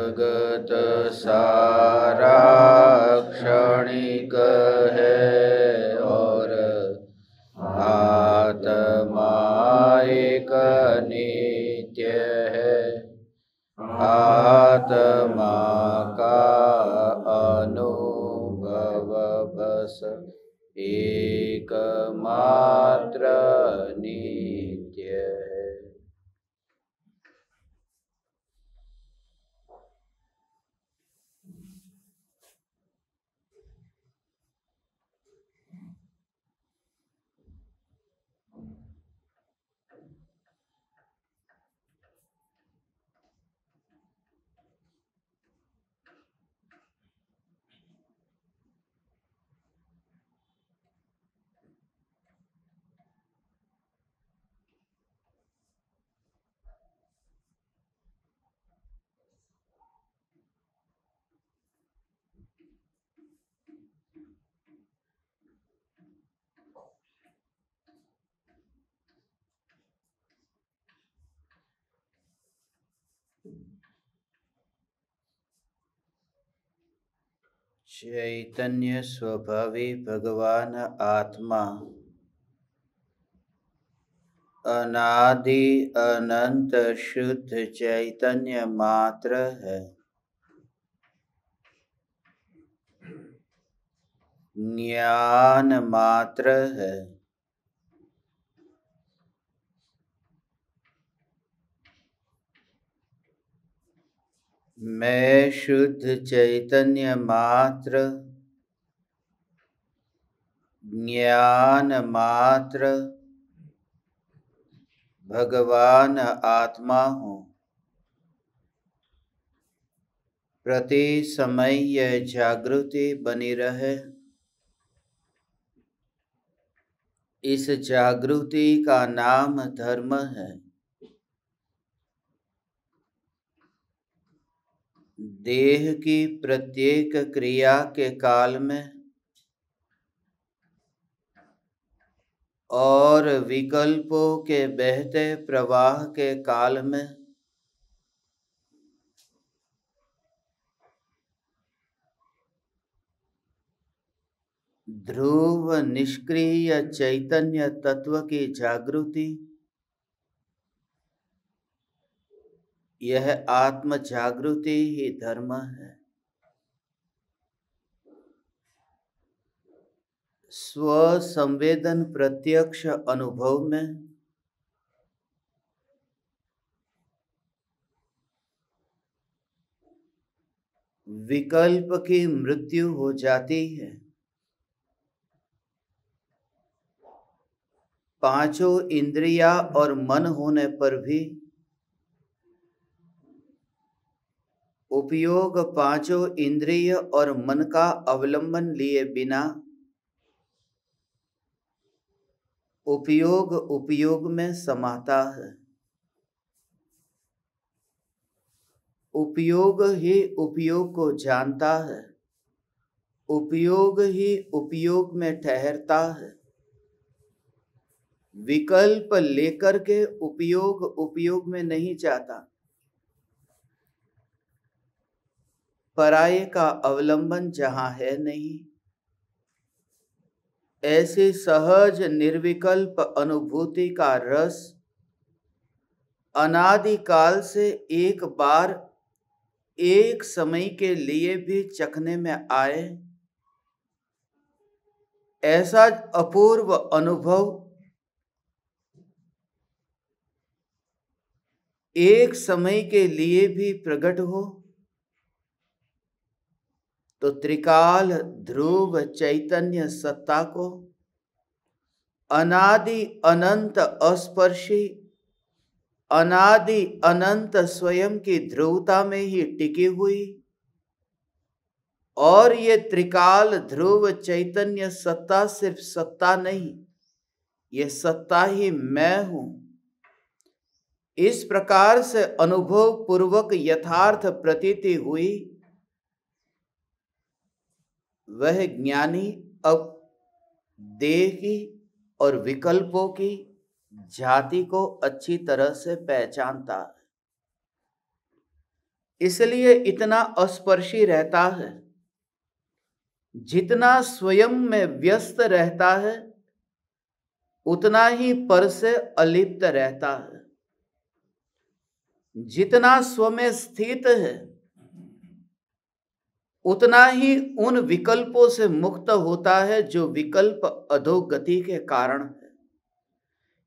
जगत सारा क्षणिक है और आत्मा एक नित्य है। आत्मा का अनुभव बस एकमात्र नित्य है। चैतन्य स्वभावी भगवान आत्मा अनादि अनंत शुद्ध चैतन्य मात्र है। ज्ञान मात्र है। मैं शुद्ध चैतन्य मात्र, ज्ञान मात्र भगवान आत्मा हूँ। प्रति समय यह जागृति बनी रहे। इस जागृति का नाम धर्म है। देह की प्रत्येक क्रिया के काल में और विकल्पों के बहते प्रवाह के काल में ध्रुव निष्क्रिय चैतन्य तत्व की जागृति, यह आत्म जागृति ही धर्म है। स्व संवेदन प्रत्यक्ष अनुभव में विकल्प की मृत्यु हो जाती है। पांचों इंद्रिया और मन होने पर भी उपयोग पांचों इंद्रिय और मन का अवलंबन लिए बिना उपयोग में समाता है। उपयोग ही उपयोग को जानता है। उपयोग ही उपयोग में ठहरता है। विकल्प लेकर के उपयोग में नहीं जाता। पराये का अवलंबन जहां है नहीं, ऐसी सहज निर्विकल्प अनुभूति का रस अनादिकाल से एक बार एक समय के लिए भी चखने में आए, ऐसा अपूर्व अनुभव एक समय के लिए भी प्रकट हो तो त्रिकाल ध्रुव चैतन्य सत्ता को अनादि अनंत अस्पर्शी, अनादि अनंत स्वयं की ध्रुवता में ही टिकी हुई और ये त्रिकाल ध्रुव चैतन्य सत्ता सिर्फ सत्ता नहीं, ये सत्ता ही मैं हूं। इस प्रकार से अनुभव पूर्वक यथार्थ प्रतीति हुई, वह ज्ञानी अब देह की और विकल्पों की जाति को अच्छी तरह से पहचानता है। इसलिए इतना अस्पर्शी रहता है। जितना स्वयं में व्यस्त रहता है उतना ही पर से अलिप्त रहता है। जितना स्व में स्थित है उतना ही उन विकल्पों से मुक्त होता है जो विकल्प अधोगति के कारण है।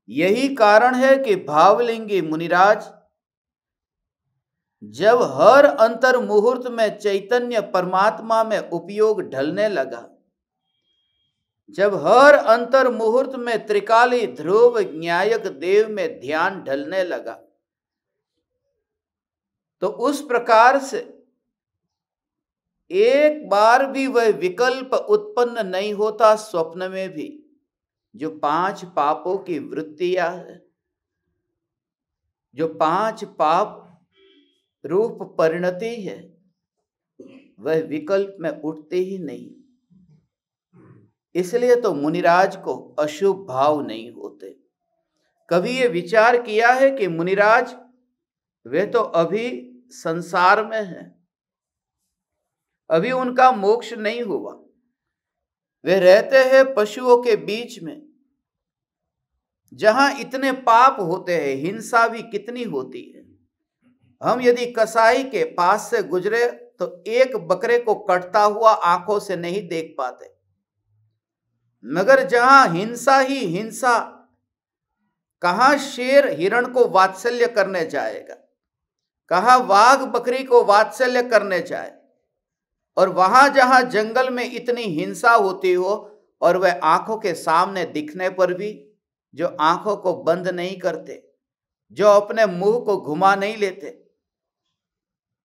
यही कारण है कि भावलिंगी मुनिराज जब हर अंतर मुहूर्त में चैतन्य परमात्मा में उपयोग ढलने लगा, जब हर अंतर मुहूर्त में त्रिकाली ध्रुव न्यायक देव में ध्यान ढलने लगा, तो उस प्रकार से एक बार भी वह विकल्प उत्पन्न नहीं होता स्वप्न में भी। जो 5 पापों की वृत्तियां है, जो 5 पाप रूप परिणति है, वह विकल्प में उठते ही नहीं। इसलिए तो मुनिराज को अशुभ भाव नहीं होते। कभी ये विचार किया है कि मुनिराज वे तो अभी संसार में हैं, अभी उनका मोक्ष नहीं हुआ, वे रहते हैं पशुओं के बीच में, जहां इतने पाप होते हैं, हिंसा भी कितनी होती है। हम यदि कसाई के पास से गुजरे तो एक बकरे को कटता हुआ आंखों से नहीं देख पाते, मगर जहां हिंसा ही हिंसा, कहां शेर हिरण को वात्सल्य करने जाएगा, कहां वाघ बकरी को वात्सल्य करने जाए, और वहां जहां जंगल में इतनी हिंसा होती हो और वह आंखों के सामने दिखने पर भी जो आंखों को बंद नहीं करते, जो अपने मुंह को घुमा नहीं लेते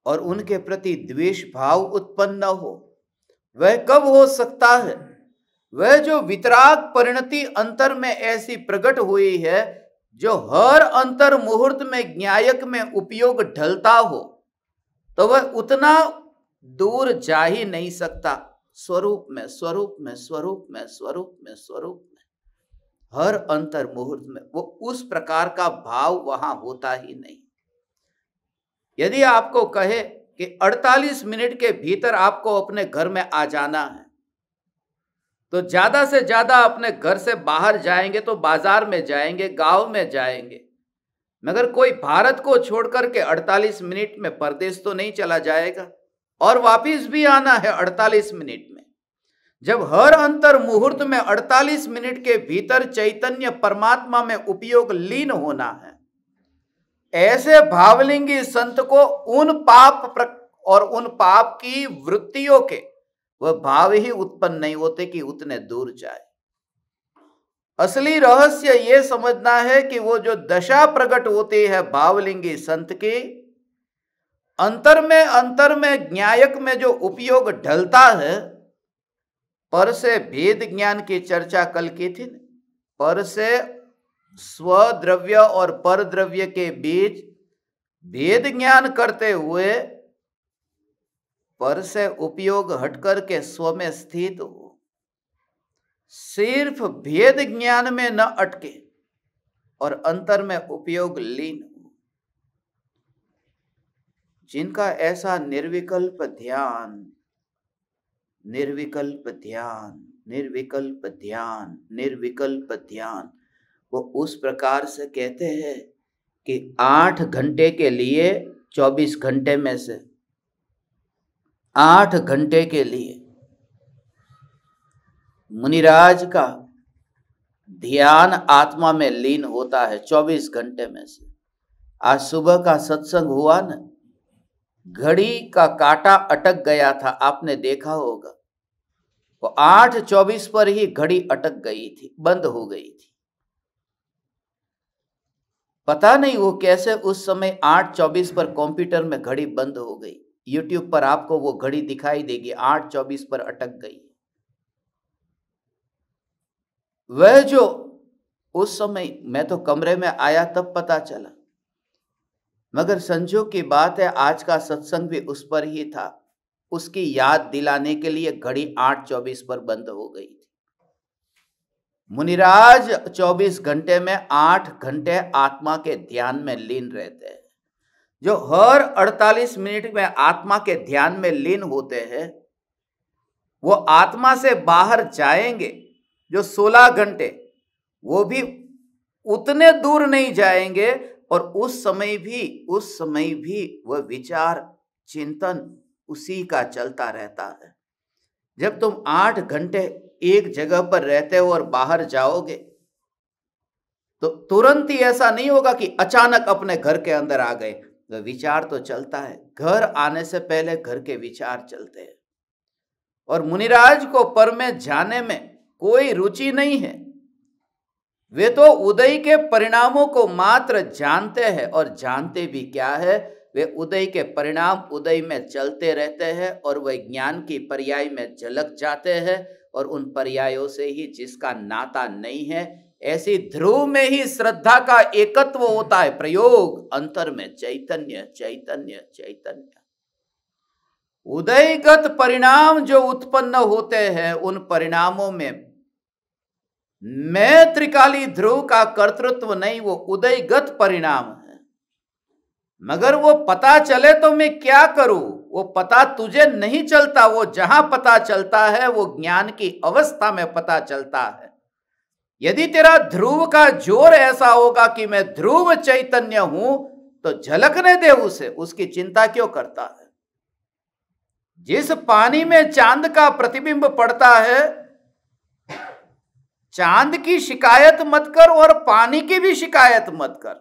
और उनके प्रति द्वेष भाव उत्पन्न न हो, वह कब हो सकता है? वह जो वितराग परिणति अंतर में ऐसी प्रकट हुई है, जो हर अंतर मुहूर्त में न्यायक में उपयोग ढलता हो, तो वह उतना दूर जा ही नहीं सकता। स्वरूप में स्वरूप में स्वरूप में स्वरूप में स्वरूप में हर अंतर मुहूर्त में वो उस प्रकार का भाव वहां होता ही नहीं। यदि आपको कहे कि 48 मिनट के भीतर आपको अपने घर में आ जाना है, तो ज्यादा से ज्यादा अपने घर से बाहर जाएंगे तो बाजार में जाएंगे, गांव में जाएंगे, मगर कोई भारत को छोड़कर के 48 मिनट में परदेश तो नहीं चला जाएगा, और वापिस भी आना है 48 मिनट में। जब हर अंतर मुहूर्त में 48 मिनट के भीतर चैतन्य परमात्मा में उपयोग लीन होना है, ऐसे भावलिंगी संत को उन पाप और उन पाप की वृत्तियों के वह भाव ही उत्पन्न नहीं होते कि उतने दूर जाए। असली रहस्य यह समझना है कि वो जो दशा प्रकट होती है भावलिंगी संत की, अंतर में न्यायक में जो उपयोग ढलता है, पर से भेद ज्ञान की चर्चा कल की थी। पर से स्वद्रव्य और पर द्रव्य के बीच भेद ज्ञान करते हुए पर से उपयोग हटकर के स्व में स्थित हो, सिर्फ भेद ज्ञान में न अटके और अंतर में उपयोग लीन हो। जिनका ऐसा निर्विकल्प ध्यान, निर्विकल्प ध्यान, निर्विकल्प ध्यान, निर्विकल्प ध्यान, वो उस प्रकार से कहते हैं कि 8 घंटे के लिए 24 घंटे में से 8 घंटे के लिए मुनिराज का ध्यान आत्मा में लीन होता है 24 घंटे में से। आज सुबह का सत्संग हुआ ना, घड़ी का कांटा अटक गया था, आपने देखा होगा। वो 8:24 पर ही घड़ी अटक गई थी, बंद हो गई थी। पता नहीं वो कैसे उस समय 8:24 पर कंप्यूटर में घड़ी बंद हो गई। YouTube पर आपको वो घड़ी दिखाई देगी, 8:24 पर अटक गई। वह जो उस समय मैं तो कमरे में आया तब पता चला, मगर संजोग की बात है आज का सत्संग भी उस पर ही था। उसकी याद दिलाने के लिए घड़ी 8:24 पर बंद हो गई थी। मुनिराज 24 घंटे में 8 घंटे आत्मा के ध्यान में लीन रहते हैं। जो हर 48 मिनट में आत्मा के ध्यान में लीन होते हैं, वो आत्मा से बाहर जाएंगे जो 16 घंटे, वो भी उतने दूर नहीं जाएंगे, और उस समय भी वह विचार चिंतन उसी का चलता रहता है। जब तुम 8 घंटे एक जगह पर रहते हो और बाहर जाओगे तो तुरंत ही ऐसा नहीं होगा कि अचानक अपने घर के अंदर आ गए। तो विचार तो चलता है, घर आने से पहले घर के विचार चलते हैं। और मुनिराज को पर में जाने में कोई रुचि नहीं है, वे तो उदय के परिणामों को मात्र जानते हैं, और जानते भी क्या है, वे उदय के परिणाम उदय में चलते रहते हैं और वह ज्ञान की पर्याय में झलक जाते हैं, और उन पर्यायों से ही जिसका नाता नहीं है, ऐसी ध्रुव में ही श्रद्धा का एकत्व होता है। प्रयोग अंतर में चैतन्य चैतन्य चैतन्य। उदयगत परिणाम जो उत्पन्न होते हैं, उन परिणामों में मैं त्रिकाली ध्रुव का कर्तृत्व नहीं, वो उदयगत परिणाम है। मगर वो पता चले तो मैं क्या करूं, वो पता तुझे नहीं चलता। वो जहां पता चलता है वो ज्ञान की अवस्था में पता चलता है। यदि तेरा ध्रुव का जोर ऐसा होगा कि मैं ध्रुव चैतन्य हूं, तो झलकने दे उसे, उसकी चिंता क्यों करता है। जिस पानी में चांद का प्रतिबिंब पड़ता है, चांद की शिकायत मत कर और पानी की भी शिकायत मत कर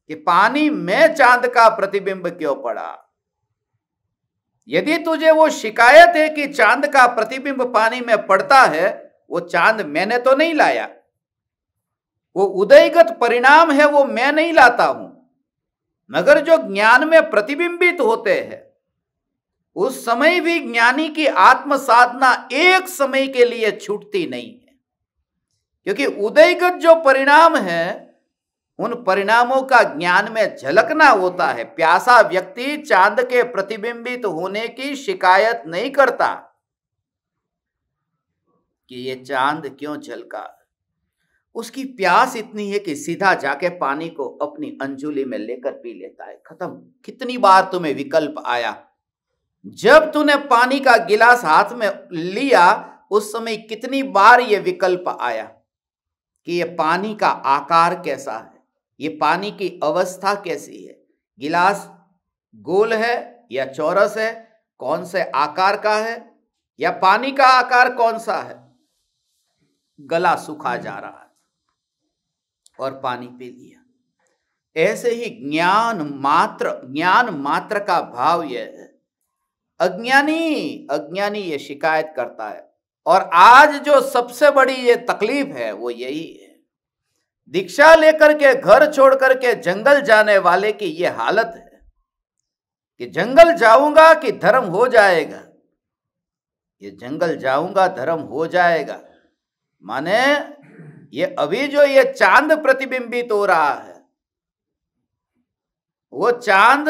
कि पानी में चांद का प्रतिबिंब क्यों पड़ा। यदि तुझे वो शिकायत है कि चांद का प्रतिबिंब पानी में पड़ता है, वो चांद मैंने तो नहीं लाया, वो उदयगत परिणाम है, वो मैं नहीं लाता हूं। मगर जो ज्ञान में प्रतिबिंबित होते हैं, उस समय भी ज्ञानी की आत्म साधना एक समय के लिए छूटती नहीं है। क्योंकि उदयगत जो परिणाम है, उन परिणामों का ज्ञान में झलकना होता है। प्यासा व्यक्ति चांद के प्रतिबिंबित होने की शिकायत नहीं करता कि ये चांद क्यों झलका। उसकी प्यास इतनी है कि सीधा जाके पानी को अपनी अंजुली में लेकर पी लेता है, खत्म। कितनी बार तुम्हें विकल्प आया, जब तूने पानी का गिलास हाथ में लिया उस समय कितनी बार ये विकल्प आया कि ये पानी का आकार कैसा है, ये पानी की अवस्था कैसी है, गिलास गोल है या चौरस है, कौन से आकार का है, या पानी का आकार कौन सा है। गला सूखा जा रहा है और पानी पी लिया। ऐसे ही ज्ञान मात्र का भाव यह है। अज्ञानी ये शिकायत करता है। और आज जो सबसे बड़ी ये तकलीफ है वो यही है, दीक्षा लेकर के घर छोड़ करके जंगल जाने वाले की ये हालत है कि जंगल जाऊंगा कि धर्म हो जाएगा। ये जंगल जाऊंगा धर्म हो जाएगा माने ये अभी जो ये चांद प्रतिबिंबित हो रहा है, वो चांद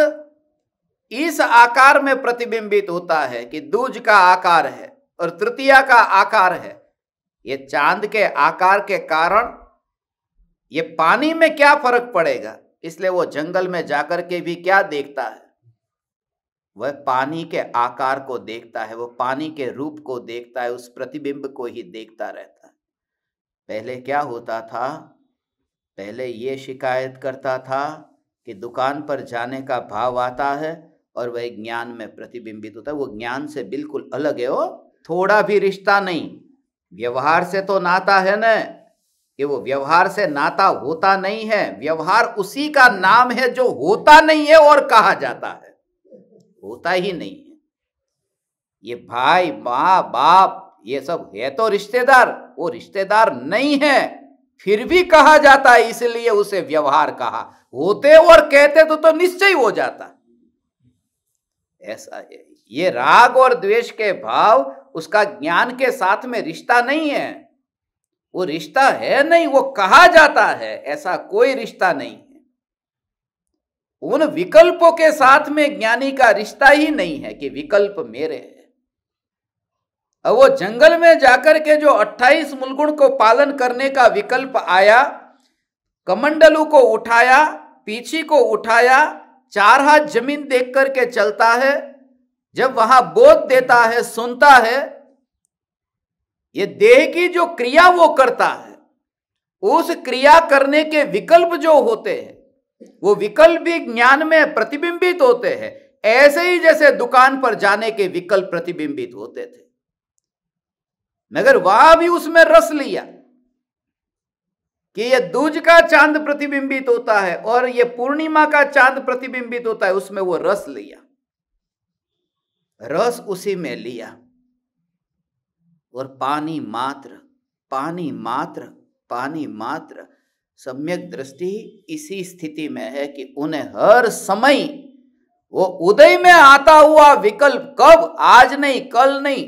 इस आकार में प्रतिबिंबित होता है कि दूज का आकार है और तृतीया का आकार है। ये चांद के आकार के कारण ये पानी में क्या फर्क पड़ेगा, इसलिए वो जंगल में जाकर के भी क्या देखता है, वह पानी के आकार को देखता है, वो पानी के रूप को देखता है, उस प्रतिबिंब को ही देखता रहता है। पहले क्या होता था, पहले ये शिकायत करता था कि दुकान पर जाने का भाव आता है और वह ज्ञान में प्रतिबिंबित होता है। वो ज्ञान से बिल्कुल अलग है, वो थोड़ा भी रिश्ता नहीं। व्यवहार से तो नाता है न, कि वो व्यवहार से नाता होता नहीं है। व्यवहार उसी का नाम है जो होता नहीं है और कहा जाता है, होता ही नहीं है। ये भाई माँ बाप ये सब है तो रिश्तेदार, वो रिश्तेदार नहीं है, फिर भी कहा जाता है, इसलिए उसे व्यवहार कहा। होते और कहते तो निश्चय हो जाता। ऐसा है। ये राग और द्वेष के भाव उसका ज्ञान के साथ में रिश्ता नहीं है, वो रिश्ता है नहीं, वो कहा जाता है, ऐसा कोई रिश्ता नहीं है। उन विकल्पों के साथ में ज्ञानी का रिश्ता ही नहीं है कि विकल्प मेरे है। अब वो जंगल में जाकर के जो 28 मूलगुण को पालन करने का विकल्प आया, कमंडलू को उठाया, पीछी को उठाया, 4 हाथ जमीन देख करके चलता है, जब वहां बोध देता है, सुनता है, ये देह की जो क्रिया वो करता है, उस क्रिया करने के विकल्प जो होते हैं, वो विकल्प भी ज्ञान में प्रतिबिंबित होते हैं। ऐसे ही जैसे दुकान पर जाने के विकल्प प्रतिबिंबित होते थे, मगर वहां भी उसमें रस लिया कि ये दूज का चांद प्रतिबिंबित होता है और ये पूर्णिमा का चांद प्रतिबिंबित होता है, उसमें वो रस लिया, रस उसी में लिया। और पानी मात्र, पानी मात्र, पानी मात्र। सम्यक दृष्टि इसी स्थिति में है कि उन्हें हर समय वो उदय में आता हुआ विकल्प, कब, आज नहीं, कल नहीं,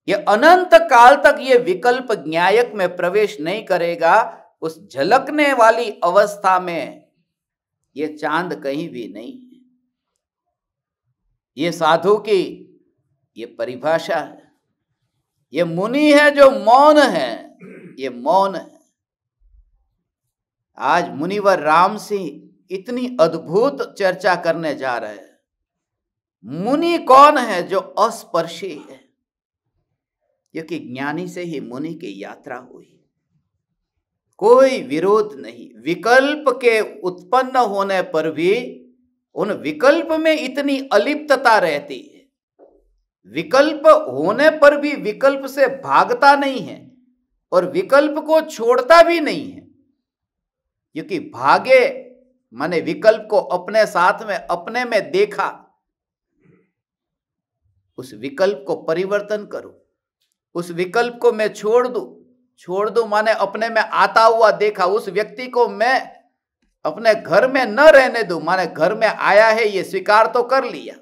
ये अनंत काल तक ये विकल्प न्यायक में प्रवेश नहीं करेगा। उस झलकने वाली अवस्था में ये चांद कहीं भी नहीं है। ये साधु की ये परिभाषा है। ये मुनि है जो मौन है, ये मौन है। आज मुनिवर राम सिंह इतनी अद्भुत चर्चा करने जा रहे हैं। मुनि कौन है? जो अस्पर्शी है, क्योंकि ज्ञानी से ही मुनि की यात्रा हुई। कोई विरोध नहीं। विकल्प के उत्पन्न होने पर भी उन विकल्प में इतनी अलिप्तता रहती है। विकल्प होने पर भी विकल्प से भागता नहीं है और विकल्प को छोड़ता भी नहीं है, क्योंकि भागे माने विकल्प को अपने साथ में, अपने में देखा, उस विकल्प को परिवर्तन करो, उस विकल्प को मैं छोड़ दूं माने अपने में आता हुआ देखा, उस व्यक्ति को मैं अपने घर में न रहने दूं माने घर में आया है ये स्वीकार तो कर लिया,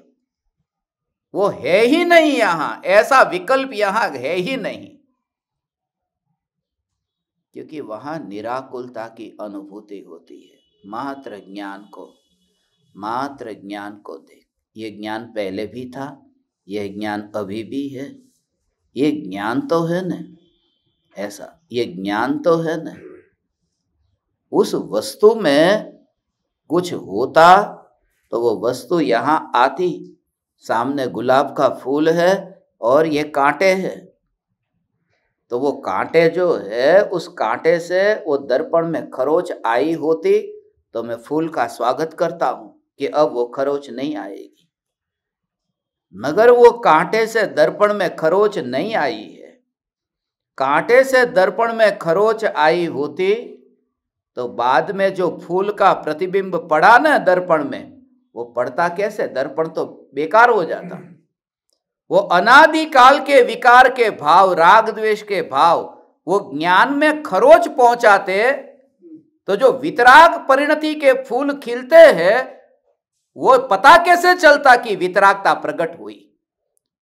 वो है ही नहीं यहां, ऐसा विकल्प यहां है ही नहीं, क्योंकि वहां निराकुलता की अनुभूति होती है। मात्र ज्ञान को देख। ये ज्ञान पहले भी था, यह ज्ञान अभी भी है, ये ज्ञान तो है न, ऐसा ये ज्ञान तो है न। उस वस्तु में कुछ होता तो वो वस्तु यहां आती। सामने गुलाब का फूल है और ये कांटे हैं, तो वो कांटे जो है, उस कांटे से वो दर्पण में खरोच आई होती तो मैं फूल का स्वागत करता हूं कि अब वो खरोच नहीं आएगी। मगर वो कांटे से दर्पण में खरोच नहीं आई है। कांटे से दर्पण में खरोच आई होती तो बाद में जो फूल का प्रतिबिंब पड़ा ना दर्पण में, वो पड़ता कैसे? दर्पण तो बेकार हो जाता। वो अनादिकाल के विकार के भाव, राग द्वेष के भाव, वो ज्ञान में खरोच पहुंचाते तो जो वितराग परिणति के फूल खिलते हैं, वो पता कैसे चलता कि वितरागता प्रकट हुई।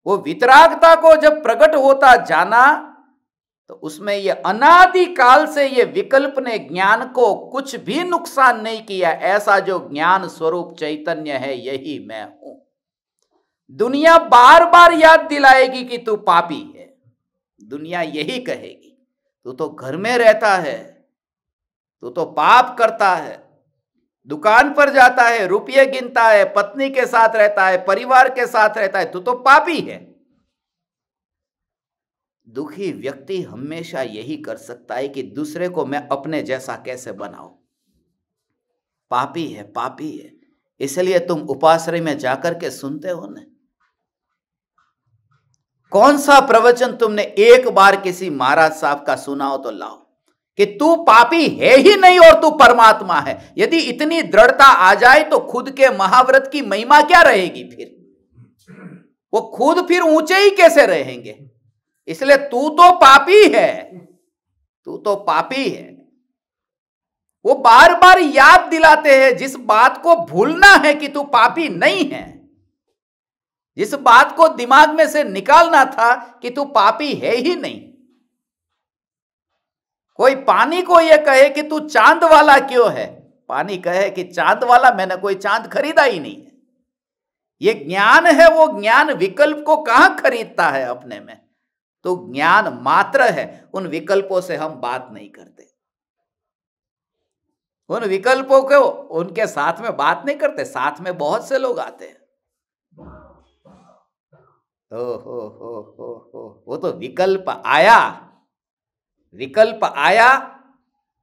वो वितरागता को जब प्रकट होता जाना तो उसमें ये अनादिकाल से ये विकल्प ने ज्ञान को कुछ भी नुकसान नहीं किया। ऐसा जो ज्ञान स्वरूप चैतन्य है, यही मैं हूं। दुनिया बार बार याद दिलाएगी कि तू पापी है। दुनिया यही कहेगी, तू तो घर में रहता है, तू तो पाप करता है, दुकान पर जाता है, रुपये गिनता है, पत्नी के साथ रहता है, परिवार के साथ रहता है, तू तो पापी है। दुखी व्यक्ति हमेशा यही कर सकता है कि दूसरे को मैं अपने जैसा कैसे बनाऊं। पापी है, पापी है। इसलिए तुम उपाश्रय में जाकर के सुनते हो ना, कौन सा प्रवचन तुमने एक बार किसी महाराज साहब का सुना हो तो लाओ कि तू पापी है ही नहीं और तू परमात्मा है। यदि इतनी दृढ़ता आ जाए तो खुद के महाव्रत की महिमा क्या रहेगी? फिर वो खुद फिर ऊंचे ही कैसे रहेंगे? इसलिए तू तो पापी है, तू तो पापी है। वो बार बार याद दिलाते हैं जिस बात को भूलना है कि तू पापी नहीं है, जिस बात को दिमाग में से निकालना था कि तू पापी है ही नहीं। कोई पानी को यह कहे कि तू चांद वाला क्यों है, पानी कहे कि चांद वाला, मैंने कोई चांद खरीदा ही नहीं है। ये ज्ञान है, वो ज्ञान विकल्प को कहां खरीदता है अपने में? तो ज्ञान मात्र है, उन विकल्पों से हम बात नहीं करते। उन विकल्पों को उनके साथ में बात नहीं करते, साथ में बहुत से लोग आते हैं। हो वो तो विकल्प आया, विकल्प आया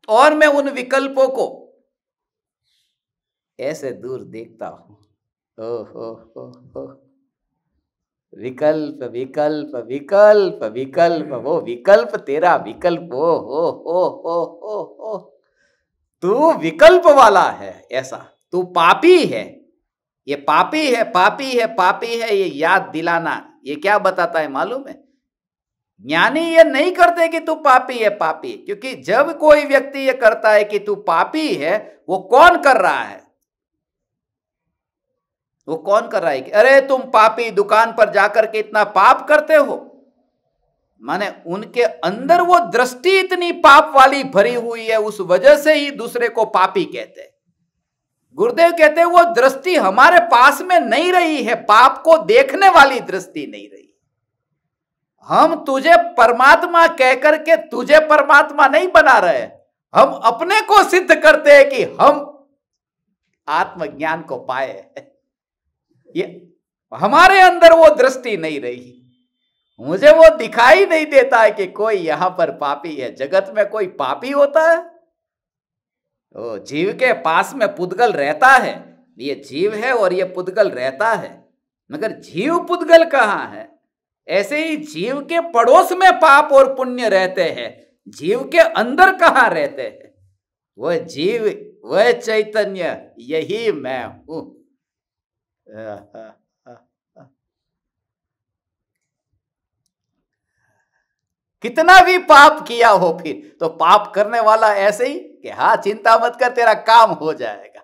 और मैं उन विकल्पों को ऐसे दूर देखता हूं। हो विकल्प विकल्प विकल्प विकल्प, वो विकल्प तेरा विकल्प, हो तू विकल्प वाला है। ऐसा तू पापी है, ये पापी है, पापी है, पापी है, ये याद दिलाना ये क्या बताता है मालूम है? ज्ञानी ये नहीं करते कि तू पापी है, पापी, क्योंकि जब कोई व्यक्ति ये करता है कि तू पापी है, वो कौन कर रहा है? वो कौन कर रहा है कि अरे तुम पापी, दुकान पर जाकर के इतना पाप करते हो। माने उनके अंदर वो दृष्टि इतनी पाप वाली भरी हुई है, उस वजह से ही दूसरे को पापी कहते हैं। गुरुदेव कहते हैं वो दृष्टि हमारे पास में नहीं रही है, पाप को देखने वाली दृष्टि नहीं रही। हम तुझे परमात्मा कहकर के तुझे परमात्मा नहीं बना रहे, हम अपने को सिद्ध करते हैं कि हम आत्मज्ञान को पाए। ये हमारे अंदर वो दृष्टि नहीं रही। मुझे वो दिखाई नहीं देता है कि कोई यहां पर पापी है। जगत में कोई पापी होता है? तो जीव के पास में पुद्गल रहता है, ये जीव है और ये पुद्गल रहता है, मगर जीव पुद्गल कहां है? ऐसे ही जीव के पड़ोस में पाप और पुण्य रहते हैं, जीव के अंदर कहां रहते हैं? वह जीव, वह चैतन्य, यही मैं हूं। कितना भी पाप किया हो फिर तो पाप करने वाला ऐसे ही कि हाँ चिंता मत कर तेरा काम हो जाएगा,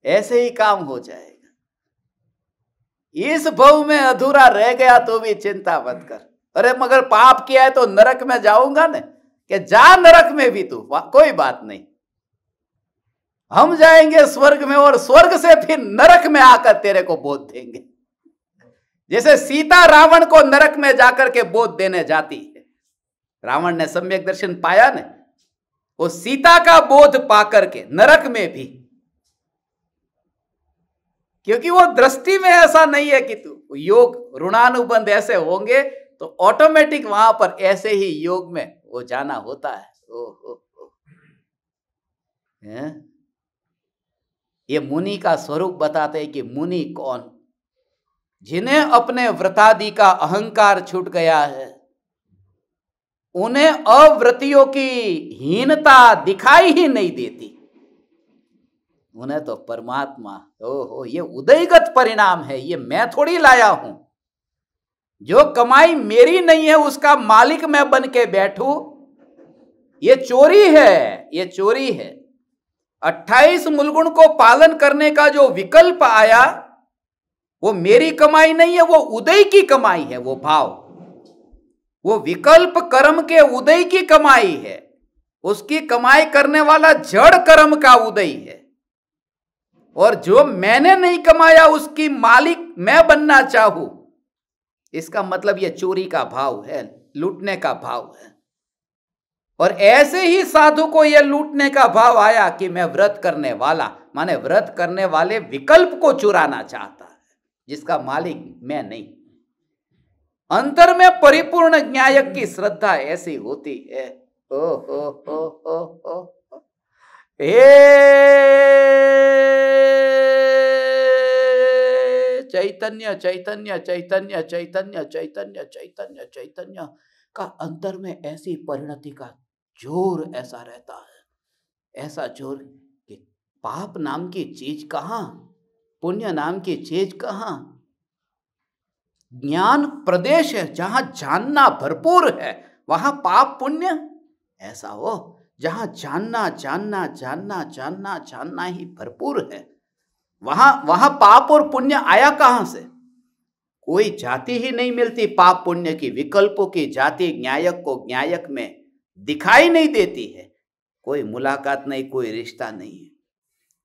ऐसे ही काम हो जाएगा। इस भव में अधूरा रह गया तो भी चिंता मत कर। अरे मगर पाप किया है तो नरक में जाऊंगा ना, कि जा नरक में भी तू, कोई बात नहीं, हम जाएंगे स्वर्ग में और स्वर्ग से फिर नरक में आकर तेरे को बोध देंगे। जैसे सीता रावण को नरक में जाकर के बोध देने जाती है, रावण ने सम्यक दर्शन पाया ना, वो सीता का बोध पाकर के नरक में भी, क्योंकि वो दृष्टि में ऐसा नहीं है कि तू योग ऋणानुबंध ऐसे होंगे तो ऑटोमेटिक वहां पर ऐसे ही योग में वो जाना होता है। ये मुनि का स्वरूप बताते हैं कि मुनि कौन? जिन्हें अपने व्रतादि का अहंकार छूट गया है, उन्हें अव्रतियों की हीनता दिखाई ही नहीं देती, उन्हें तो परमात्मा, ओहो ये उदयगत परिणाम है, ये मैं थोड़ी लाया हूं। जो कमाई मेरी नहीं है उसका मालिक मैं बन के बैठूं, ये चोरी है, ये चोरी है। 28 मूलगुण को पालन करने का जो विकल्प आया वो मेरी कमाई नहीं है, वो उदय की कमाई है। वो भाव, वो विकल्प कर्म के उदय की कमाई है। उसकी कमाई करने वाला जड़ कर्म का उदय है, और जो मैंने नहीं कमाया उसकी मालिक मैं बनना चाहूं, इसका मतलब ये चोरी का भाव है, लूटने का भाव है। और ऐसे ही साधु को यह लूटने का भाव आया कि मैं व्रत करने वाला, माने व्रत करने वाले विकल्प को चुराना चाहता है, जिसका मालिक मैं नहीं। अंतर में परिपूर्ण न्यायक की श्रद्धा ऐसी होती है। हे चैतन्य चैतन्य चैतन्य चैतन्य चैतन्य चैतन्य चैतन्य का अंतर में ऐसी परिणति का जोर ऐसा रहता है, ऐसा जोर कि पाप नाम की चीज कहां, पुण्य नाम की चीज कहां। ज्ञान प्रदेश है, जहां जानना भरपूर है वहां पाप पुण्य ऐसा हो, जहां जानना जानना जानना जानना जानना ही भरपूर है, वहां पाप और पुण्य आया कहां से? कोई जाति ही नहीं मिलती पाप पुण्य की, विकल्पों की जाति न्यायक को न्यायक में दिखाई नहीं देती है। कोई मुलाकात नहीं, कोई रिश्ता नहीं है।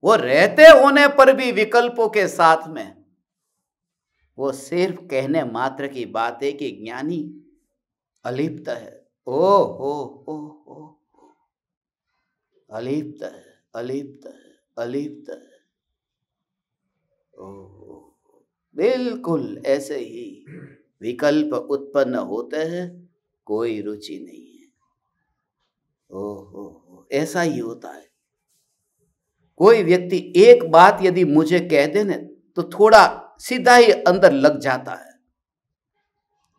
वो रहते होने पर भी विकल्पों के साथ में वो सिर्फ कहने मात्र की बात है कि ज्ञानी अलिप्त है। ओ अलिप्त है, अलिप्त है, अलिप्त है। ओह, बिल्कुल ऐसे ही विकल्प उत्पन्न होते हैं, कोई रुचि नहीं है। ओहो, ऐसा ही होता है। कोई व्यक्ति एक बात यदि मुझे कह दे ना तो थोड़ा सीधा ही अंदर लग जाता है।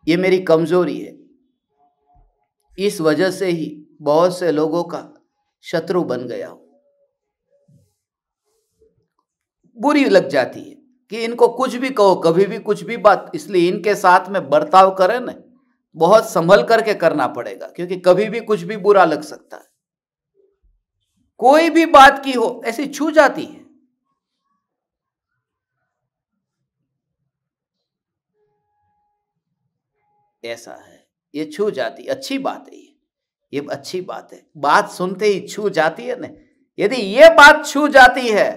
ये मेरी कमजोरी है। इस वजह से ही बहुत से लोगों का शत्रु बन गया हूं। बुरी लग जाती है कि इनको कुछ भी कहो, कभी भी कुछ भी बात, इसलिए इनके साथ में बर्ताव करें ना बहुत संभल करके करना पड़ेगा, क्योंकि कभी भी कुछ भी बुरा लग सकता है। कोई भी बात की हो ऐसी छू जाती है। ऐसा है, ये छू जाती, अच्छी बात है। ये अच्छी बात है। बात सुनते ही छू जाती है ना। यदि ये बात छू जाती है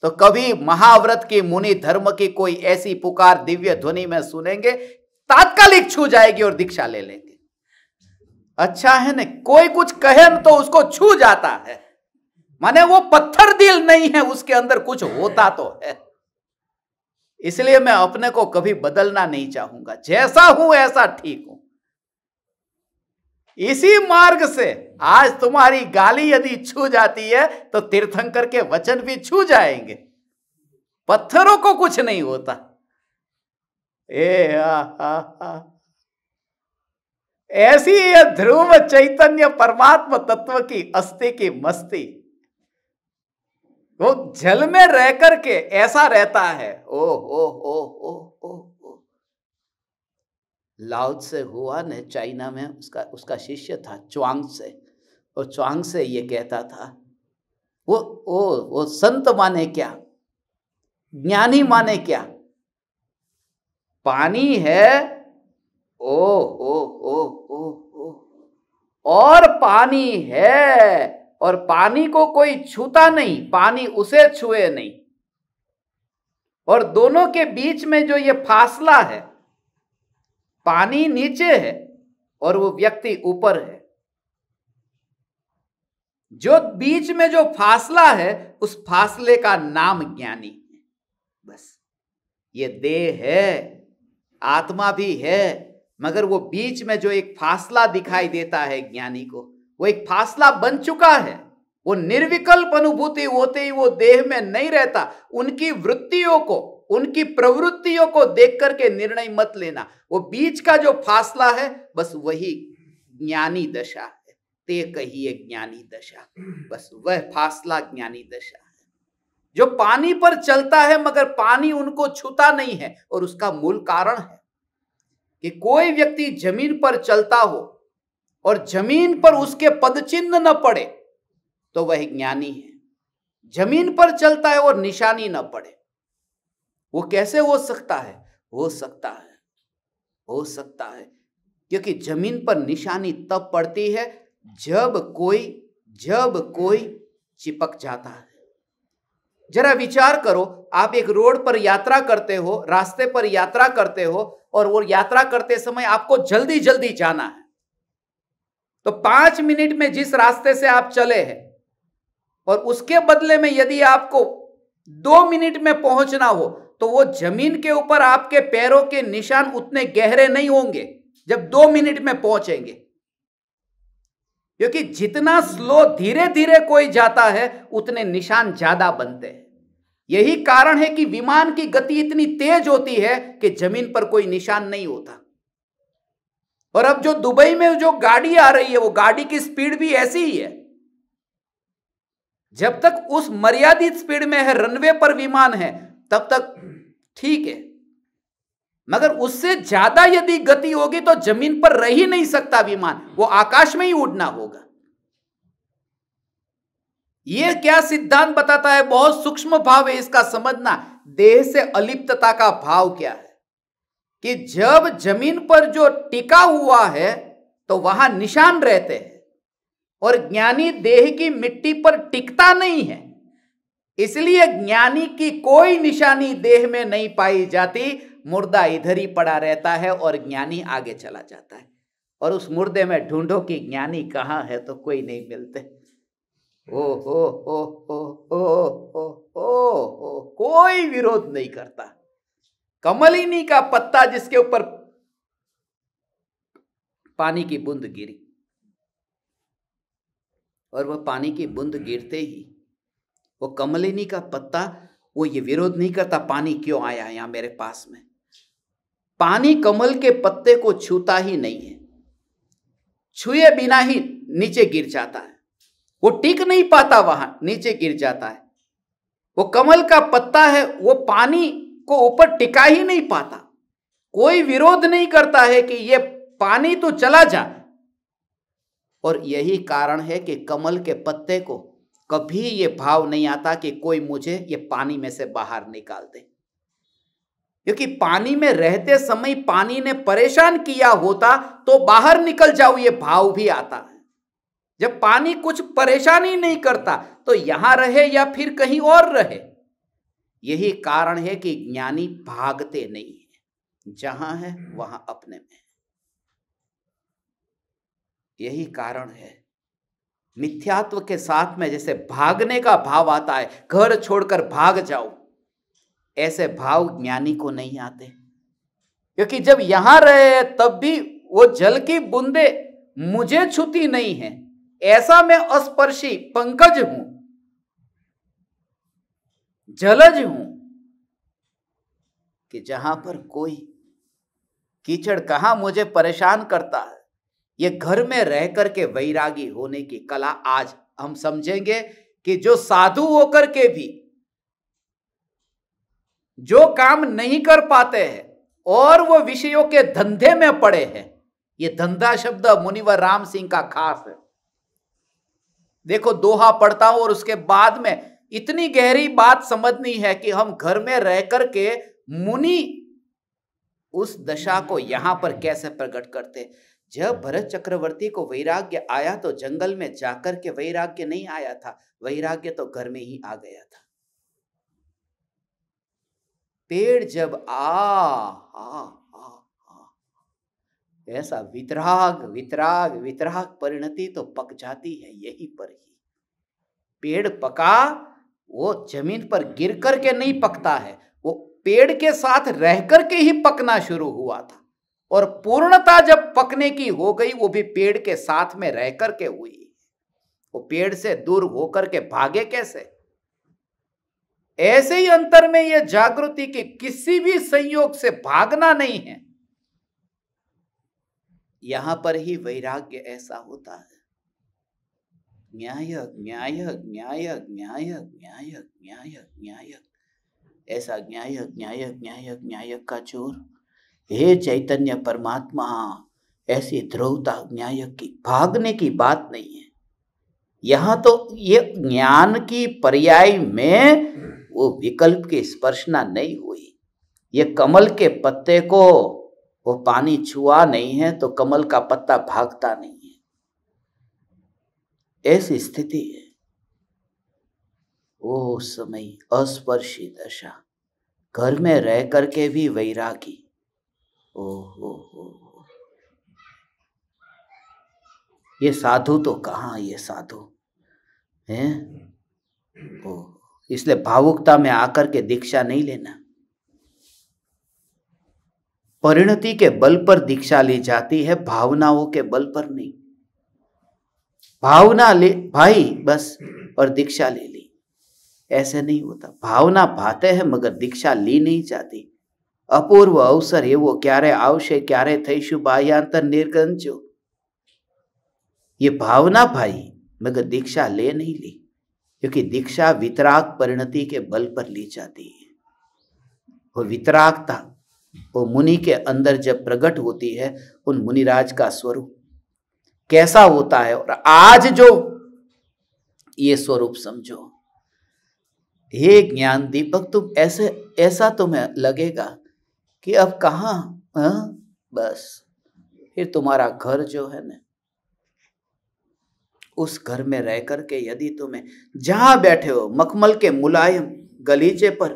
तो कभी महाव्रत की मुनि धर्म की कोई ऐसी पुकार दिव्य ध्वनि में सुनेंगे, तात्कालिक छू जाएगी और दीक्षा ले लेंगे। अच्छा है ना, कोई कुछ कहे तो उसको छू जाता है, माने वो पत्थर दिल नहीं है, उसके अंदर कुछ होता तो है। इसलिए मैं अपने को कभी बदलना नहीं चाहूंगा, जैसा हूं ऐसा ठीक हूं। इसी मार्ग से आज तुम्हारी गाली यदि छू जाती है तो तीर्थंकर के वचन भी छू जाएंगे। पत्थरों को कुछ नहीं होता। ऐसी ये ध्रुव चैतन्य परमात्मा तत्व की अस्थि की मस्ती, वो जल में रह करके ऐसा रहता है। ओ ओ ओ ओ ओ ओ लाओ से हुआ ने चाइना में, उसका शिष्य था च्वांग से, और च्वांग से ये कहता था, वो संत माने क्या, ज्ञानी माने क्या, पानी है ओ ओ ओ ओ ओ और पानी है, और पानी को कोई छूता नहीं, पानी उसे छुए नहीं, और दोनों के बीच में जो ये फासला है, पानी नीचे है और वो व्यक्ति ऊपर है, जो बीच में जो फासला है उस फासले का नाम ज्ञानी है। बस ये देह है, आत्मा भी है, मगर वो बीच में जो एक फासला दिखाई देता है ज्ञानी को, वो एक फासला बन चुका है। वो निर्विकल्प अनुभूति होते ही वो देह में नहीं रहता। उनकी वृत्तियों को, उनकी प्रवृत्तियों को देख करके निर्णय मत लेना। वो बीच का जो फासला है बस वही ज्ञानी दशा है। ते कहिए ज्ञानी दशा, बस वह फासला ज्ञानी दशा है। जो पानी पर चलता है मगर पानी उनको छूता नहीं है, और उसका मूल कारण है कि कोई व्यक्ति जमीन पर चलता हो और जमीन पर उसके पदचिन्ह न पड़े तो वह ज्ञानी है। जमीन पर चलता है और निशानी न पड़े, वो कैसे हो सकता है? हो सकता है क्योंकि जमीन पर निशानी तब पड़ती है जब कोई चिपक जाता है। जरा विचार करो, आप एक रोड पर यात्रा करते हो, रास्ते पर यात्रा करते हो, और वो यात्रा करते समय आपको जल्दी जल्दी जाना है, तो 5 मिनट में जिस रास्ते से आप चले हैं और उसके बदले में यदि आपको 2 मिनट में पहुंचना हो, तो वो जमीन के ऊपर आपके पैरों के निशान उतने गहरे नहीं होंगे जब 2 मिनट में पहुंचेंगे, क्योंकि जितना स्लो धीरे धीरे कोई जाता है उतने निशान ज्यादा बनते हैं। यही कारण है कि विमान की गति इतनी तेज होती है कि जमीन पर कोई निशान नहीं होता। और अब जो दुबई में जो गाड़ी आ रही है, वो गाड़ी की स्पीड भी ऐसी ही है। जब तक उस मर्यादित स्पीड में है, रनवे पर विमान है, तब तक ठीक है, मगर उससे ज्यादा यदि गति होगी तो जमीन पर रह ही नहीं सकता विमान, वो आकाश में ही उड़ना होगा। यह क्या सिद्धांत बताता है? बहुत सूक्ष्म भाव है इसका समझना। देह से अलिप्तता का भाव क्या है कि जब जमीन पर जो टिका हुआ है तो वहां निशान रहते हैं, और ज्ञानी देह की मिट्टी पर टिकता नहीं है, इसलिए ज्ञानी की कोई निशानी देह में नहीं पाई जाती। मुर्दा इधर ही पड़ा रहता है और ज्ञानी आगे चला जाता है, और उस मुर्दे में ढूंढो कि ज्ञानी कहां है तो कोई नहीं मिलते। ओ हो हो हो हो हो हो, कोई विरोध नहीं करता। कमलिनी का पत्ता जिसके ऊपर पानी की बूंद गिरी, और वह पानी की बूंद गिरते ही वो कमलिनी का पत्ता, वो ये विरोध नहीं करता पानी क्यों आया यहां मेरे पास में। पानी कमल के पत्ते को छूता ही नहीं है, छुए बिना ही नीचे गिर जाता है, वो टिक नहीं पाता, वहां नीचे गिर जाता है। वो कमल का पत्ता है, वो पानी को ऊपर टिका ही नहीं पाता। कोई विरोध नहीं करता है कि ये पानी तो चला जा। और यही कारण है कि कमल के पत्ते को कभी ये भाव नहीं आता कि कोई मुझे ये पानी में से बाहर निकाल दे, क्योंकि पानी में रहते समय पानी ने परेशान किया होता तो बाहर निकल जाओ, ये भाव भी आता है। जब पानी कुछ परेशानी नहीं करता तो यहां रहे या फिर कहीं और रहे। यही कारण है कि ज्ञानी भागते नहीं है, जहां है वहां अपने में। यही कारण है मिथ्यात्व के साथ में जैसे भागने का भाव आता है, घर छोड़कर भाग जाओ, ऐसे भाव ज्ञानी को नहीं आते। क्योंकि जब यहां रहे तब भी वो जल की बूंदे मुझे छूती नहीं है, ऐसा मैं अस्पर्शी पंकज हूं, जलज हूं, कि जहां पर कोई कीचड़ कहां मुझे परेशान करता है। ये घर में रह करके वैरागी होने की कला आज हम समझेंगे कि जो साधु होकर के भी जो काम नहीं कर पाते हैं और वो विषयों के धंधे में पड़े हैं, ये धंधा शब्द मुनिवर राम सिंह का खास है। देखो दोहा पढ़ता हूं और उसके बाद में इतनी गहरी बात समझनी है कि हम घर में रह करके मुनि उस दशा को यहां पर कैसे प्रकट करते। जब भरत चक्रवर्ती को वैराग्य आया तो जंगल में जाकर के वैराग्य नहीं आया था, वैराग्य तो घर में ही आ गया था। पेड़ जब ऐसा वितराग वितराग वितराग परिणति तो पक जाती है यहीं पर ही। पेड़ पका वो जमीन पर गिर करके नहीं पकता है, वो पेड़ के साथ रह करके ही पकना शुरू हुआ था। और पूर्णता जब पकने की हो गई वो भी पेड़ के साथ में रह करके हुई। वो पेड़ से दूर होकर के भागे कैसे। ऐसे ही अंतर में यह जागृति की किसी भी संयोग से भागना नहीं है। यहां पर ही वैराग्य ऐसा होता है। न्याय न्याय न्याय न्याय न्याय न्याय न्याय, ऐसा न्याय न्याय न्याय न्याय का जोर। हे चैतन्य परमात्मा, ऐसी ध्रुवता न्याय की, भागने की बात नहीं है। यहां तो ये ज्ञान की पर्याय में वो विकल्प की स्पर्शना नहीं हुई। ये कमल के पत्ते को वो पानी छुआ नहीं है तो कमल का पत्ता भागता नहीं है, ऐसी स्थिति है। वो समय अस्पर्शी दशा, घर में रह करके भी वैरागी। ओ ये साधु तो कहाँ, ये साधु हैं। इसलिए भावुकता में आकर के दीक्षा नहीं लेना। परिणति के बल पर दीक्षा ली जाती है, भावनाओं के बल पर नहीं। भावना ले भाई बस और दीक्षा ले ली, ऐसे नहीं होता। भावना भाते हैं मगर दीक्षा ली नहीं जाती। अपूर्व अवसर एवो क्यारे आवशे क्यारे थईशु बाह्यांतर निर्गंजो, ये भावना भाई मगर दीक्षा ले नहीं ली, क्योंकि दीक्षा वितराग परिणति के बल पर ली जाती है। वो वितरागता वो मुनि के अंदर जब प्रकट होती है, उन मुनिराज का स्वरूप कैसा होता है। और आज जो ये स्वरूप समझो, हे ज्ञान दीपक, तुम ऐसा तुम्हें लगेगा कि अब कहाँ, बस फिर तुम्हारा घर जो है ना, उस घर में रह करके यदि तुम्हें जहां बैठे हो, मखमल के मुलायम गलीचे पर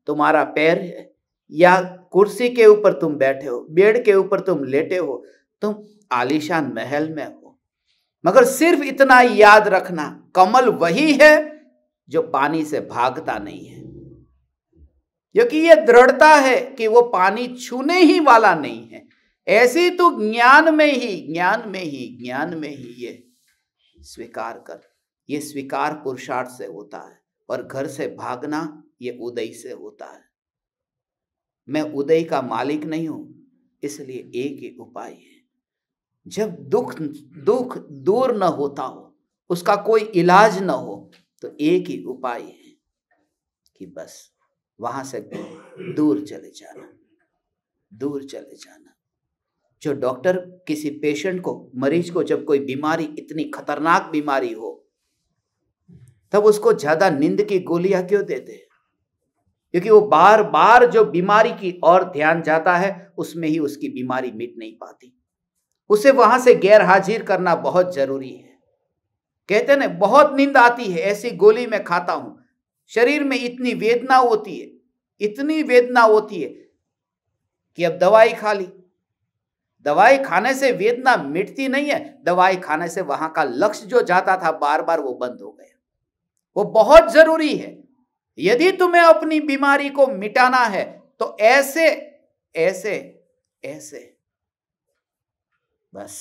तुम्हारा पैर है, या कुर्सी के ऊपर तुम बैठे हो, बेड के ऊपर तुम लेटे हो, तुम आलीशान महल में हो, मगर सिर्फ इतना याद रखना, कमल वही है जो पानी से भागता नहीं है, क्योंकि ये दृढ़ता है कि वो पानी छूने ही वाला नहीं है। ऐसी तो ज्ञान में ही ये स्वीकार कर। ये स्वीकार पुरुषार्थ से होता है, और घर से भागना ये उदय से होता है। मैं उदय का मालिक नहीं हूं, इसलिए एक ही उपाय है। जब दुख दूर न होता हो, उसका कोई इलाज न हो, तो एक ही उपाय है कि बस वहां से दूर चले जाना। जो डॉक्टर किसी पेशेंट को, मरीज को, जब कोई बीमारी, इतनी खतरनाक बीमारी हो, तब उसको ज्यादा नींद की गोलियां क्यों देते हैं? क्योंकि वो बार बार जो बीमारी की ओर ध्यान जाता है, उसमें ही उसकी बीमारी मिट नहीं पाती। उसे वहां से गैर हाजिर करना बहुत जरूरी है। कहते ना, बहुत नींद आती है, ऐसी गोली मैं खाता हूं, शरीर में इतनी वेदना होती है कि अब दवाई खा ली। दवाई खाने से वेदना मिटती नहीं है, दवाई खाने से वहां का लक्ष्य जो जाता था बार बार, वो बंद हो गया। वो बहुत जरूरी है। यदि तुम्हें अपनी बीमारी को मिटाना है तो ऐसे बस,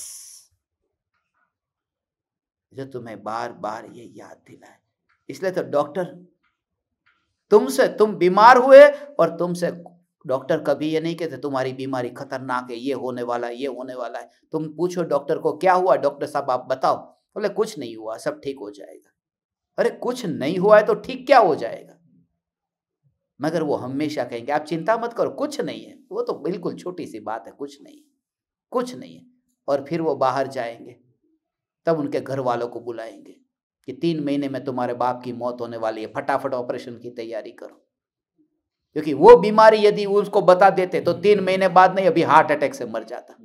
जो तुम्हें बार बार ये याद दिलाए। इसलिए तो डॉक्टर तुम बीमार हुए, और तुमसे डॉक्टर कभी ये नहीं कहते तुम्हारी बीमारी खतरनाक है, ये होने वाला है। तुम पूछो डॉक्टर को क्या हुआ, डॉक्टर साहब आप बताओ, बोले कुछ नहीं हुआ, सब ठीक हो जाएगा। अरे कुछ नहीं हुआ है तो ठीक क्या हो जाएगा? मगर वो हमेशा कहेंगे आप चिंता मत करो, कुछ नहीं है। वो तो बिल्कुल छोटी सी बात है, कुछ नहीं है। और फिर वो बाहर जाएंगे, तब उनके घर वालों को बुलाएंगे कि 3 महीने में तुम्हारे बाप की मौत होने वाली है, फटाफट ऑपरेशन की तैयारी करो। क्योंकि वो बीमारी यदि उसको बता देते तो 3 महीने बाद नहीं, अभी हार्ट अटैक से मर जाता।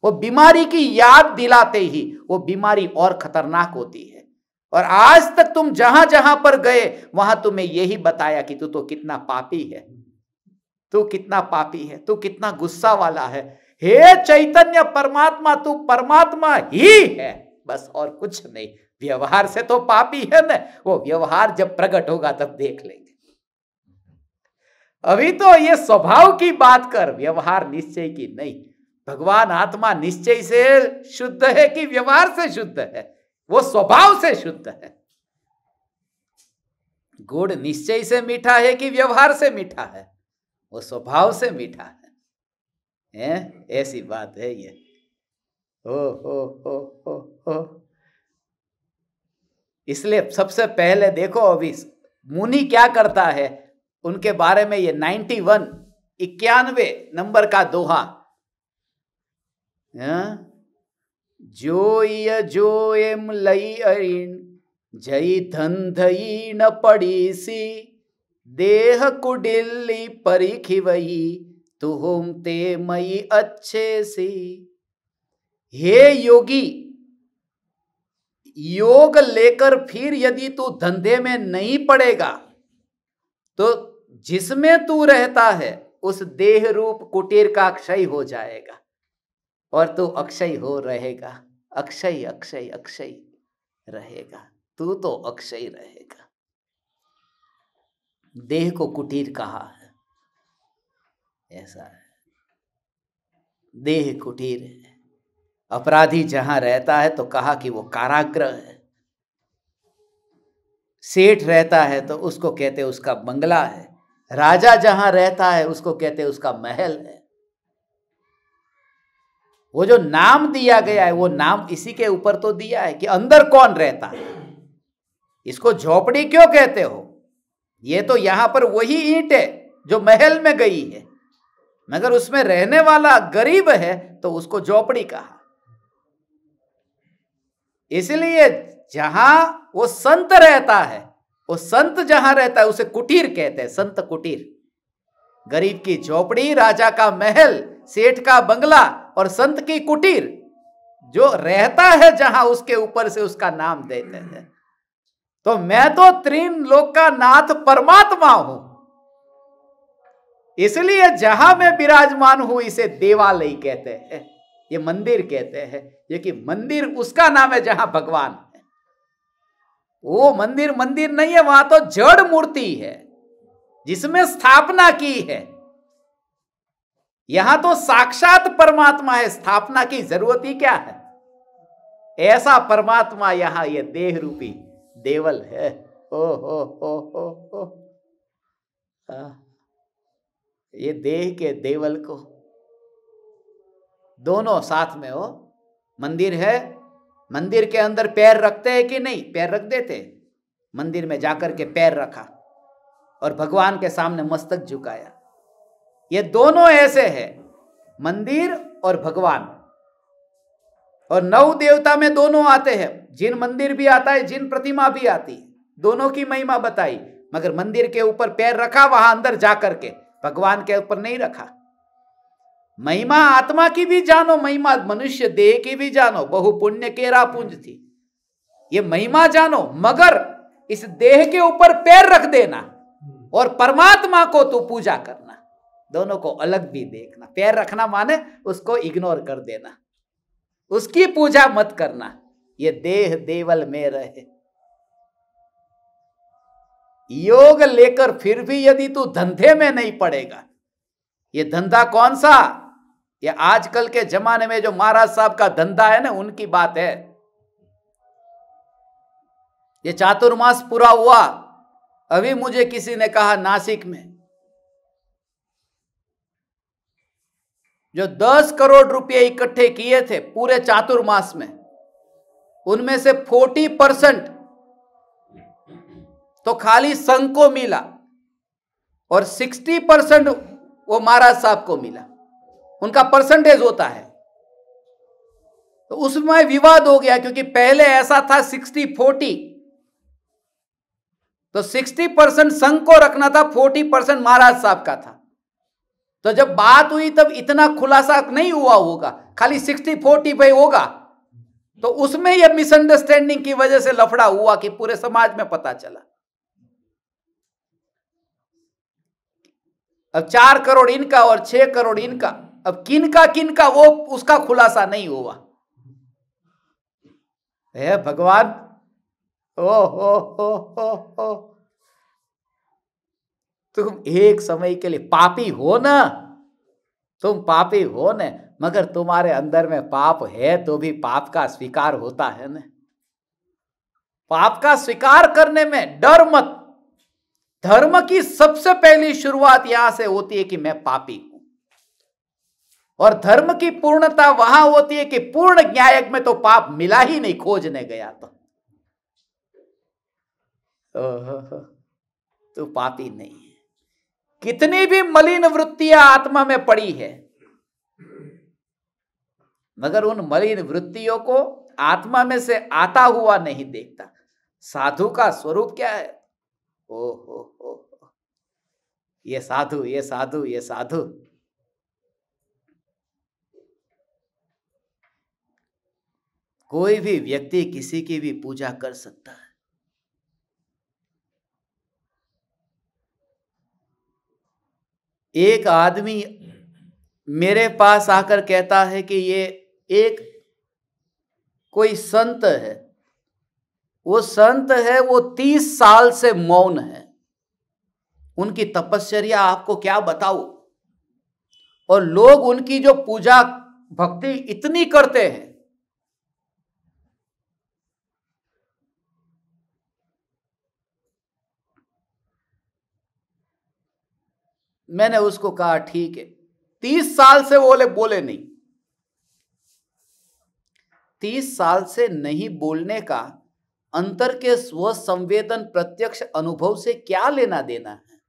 वो बीमारी की याद दिलाते ही वो बीमारी और खतरनाक होती है। और आज तक तुम जहां जहां पर गए, वहां तुम्हें यही बताया कि तू तो कितना पापी है, तू कितना गुस्सा वाला है। हे चैतन्य परमात्मा, तू परमात्मा ही है, बस और कुछ नहीं। व्यवहार से तो पापी है ना, वो व्यवहार जब प्रकट होगा तब देख लेंगे। अभी तो ये स्वभाव की बात कर, व्यवहार निश्चय की नहीं। भगवान आत्मा निश्चय से शुद्ध है कि व्यवहार से शुद्ध है? वो स्वभाव से शुद्ध है। गुड़ निश्चय से मीठा है कि व्यवहार से मीठा है? वो स्वभाव से मीठा है। ऐसी बात है ये। हो। इसलिए सबसे पहले देखो, अभी मुनि क्या करता है, उनके बारे में ये 91 नंबर का दोहा। जोयम लई अरिण जई धंधई न पड़ी सी, देह कुडिल्ली परिखिवई तुहुम ते मई अच्छे सी। हे योगी, योग लेकर फिर यदि तू धंधे में नहीं पड़ेगा तो जिसमें तू रहता है उस देह रूप कुटीर का क्षय हो जाएगा, और तू अक्षय हो रहेगा। अक्षय रहेगा, तू तो अक्षय रहेगा। देह को कुटीर कहा है, ऐसा है। देह कुटीर है। अपराधी जहां रहता है तो कहा कि वो कारागृह है। सेठ रहता है तो उसको कहते उसका बंगला है। राजा जहां रहता है उसको कहते उसका महल है। वो जो नाम दिया गया है, वो नाम इसी के ऊपर तो दिया है कि अंदर कौन रहता है। इसको झोपड़ी क्यों कहते हो? ये तो यहां पर वही ईंट है जो महल में गई है, मगर उसमें रहने वाला गरीब है तो उसको झोपड़ी कहा। इसलिए जहां वो संत रहता है, वो संत जहां रहता है उसे कुटीर कहते हैं, संत कुटीर। गरीब की झोपड़ी, राजा का महल, सेठ का बंगला और संत की कुटीर, जो रहता है जहां, उसके ऊपर से उसका नाम देते हैं। तो मैं तो त्रिन लोक का नाथ परमात्मा हूं, इसलिए जहां मैं विराजमान हूं इसे देवालय कहते हैं। ये मंदिर कहते हैं, ये कि मंदिर उसका नाम है जहां भगवान है। वो मंदिर मंदिर नहीं है, वहां तो जड़ मूर्ति है जिसमें स्थापना की है। यहां तो साक्षात परमात्मा है, स्थापना की जरूरत ही क्या है। ऐसा परमात्मा यहां ये देह रूपी देवल है। ओ ये देह के देवल को दोनों साथ में हो। मंदिर है, मंदिर के अंदर पैर रखते हैं कि नहीं? पैर रख देते। मंदिर में जाकर के पैर रखा और भगवान के सामने मस्तक झुकाया। ये दोनों ऐसे है, मंदिर और भगवान। और 9 देवता में दोनों आते हैं, जिन मंदिर भी आता है, जिन प्रतिमा भी आती है, दोनों की महिमा बताई। मगर मंदिर के ऊपर पैर रखा, वहां अंदर जाकर के, भगवान के ऊपर नहीं रखा। महिमा आत्मा की भी जानो, महिमा मनुष्य देह की भी जानो, बहु पुण्य केरा पुंज थी। ये महिमा जानो, मगर इस देह के ऊपर पैर रख देना और परमात्मा को तू पूजा करना, दोनों को अलग भी देखना। पैर रखना माने उसको इग्नोर कर देना, उसकी पूजा मत करना। ये देह देवल में रहे। योग लेकर फिर भी यदि तू धंधे में नहीं पड़ेगा, ये धंधा कौन सा? ये आजकल के जमाने में जो महाराज साहब का धंधा है ना, उनकी बात है। ये चातुर्मास पूरा हुआ, अभी मुझे किसी ने कहा नासिक में जो 10 करोड़ रुपए इकट्ठे किए थे पूरे चातुर्मास में, उनमें से 40% तो खाली संघ को मिला और 60% वो महाराज साहब को मिला। उनका परसेंटेज होता है। तो उसमें विवाद हो गया, क्योंकि पहले ऐसा था 60-40, तो 60% संघ को रखना था, 40% महाराज साहब का था। तो जब बात हुई तब इतना खुलासा नहीं हुआ होगा, खाली 60-40 भाई होगा। तो उसमें यह मिसअंडरस्टैंडिंग की वजह से लफड़ा हुआ कि पूरे समाज में पता चला। अब 4 करोड़ इनका और 6 करोड़ इनका, अब किनका वो उसका खुलासा नहीं हुआ है। भगवान हो तुम एक समय के लिए पापी हो ना, तुम पापी हो न, मगर तुम्हारे अंदर में पाप है तो भी पाप का स्वीकार होता है ना। पाप का स्वीकार करने में डर मत। धर्म की सबसे पहली शुरुआत यहां से होती है कि मैं पापी हूं, और धर्म की पूर्णता वहां होती है कि पूर्ण न्यायक में तो पाप मिला ही नहीं, खोजने गया तो पापी नहीं है। कितनी भी मलिन वृत्तियां आत्मा में पड़ी है, मगर उन मलिन वृत्तियों को आत्मा में से आता हुआ नहीं देखता। साधु का स्वरूप क्या है? ओ ये साधु, ये साधु, ये साधु। कोई भी व्यक्ति किसी की भी पूजा कर सकता है। एक आदमी मेरे पास आकर कहता है कि ये एक कोई संत है, वो संत है, वो 30 साल से मौन है, उनकी तपस्या आपको क्या बताऊं, और लोग उनकी जो पूजा भक्ति इतनी करते हैं। मैंने उसको कहा ठीक है, 30 साल से वो बोले नहीं। 30 साल से नहीं बोलने का अंतर के स्व संवेदन प्रत्यक्ष अनुभव से क्या लेना देना है?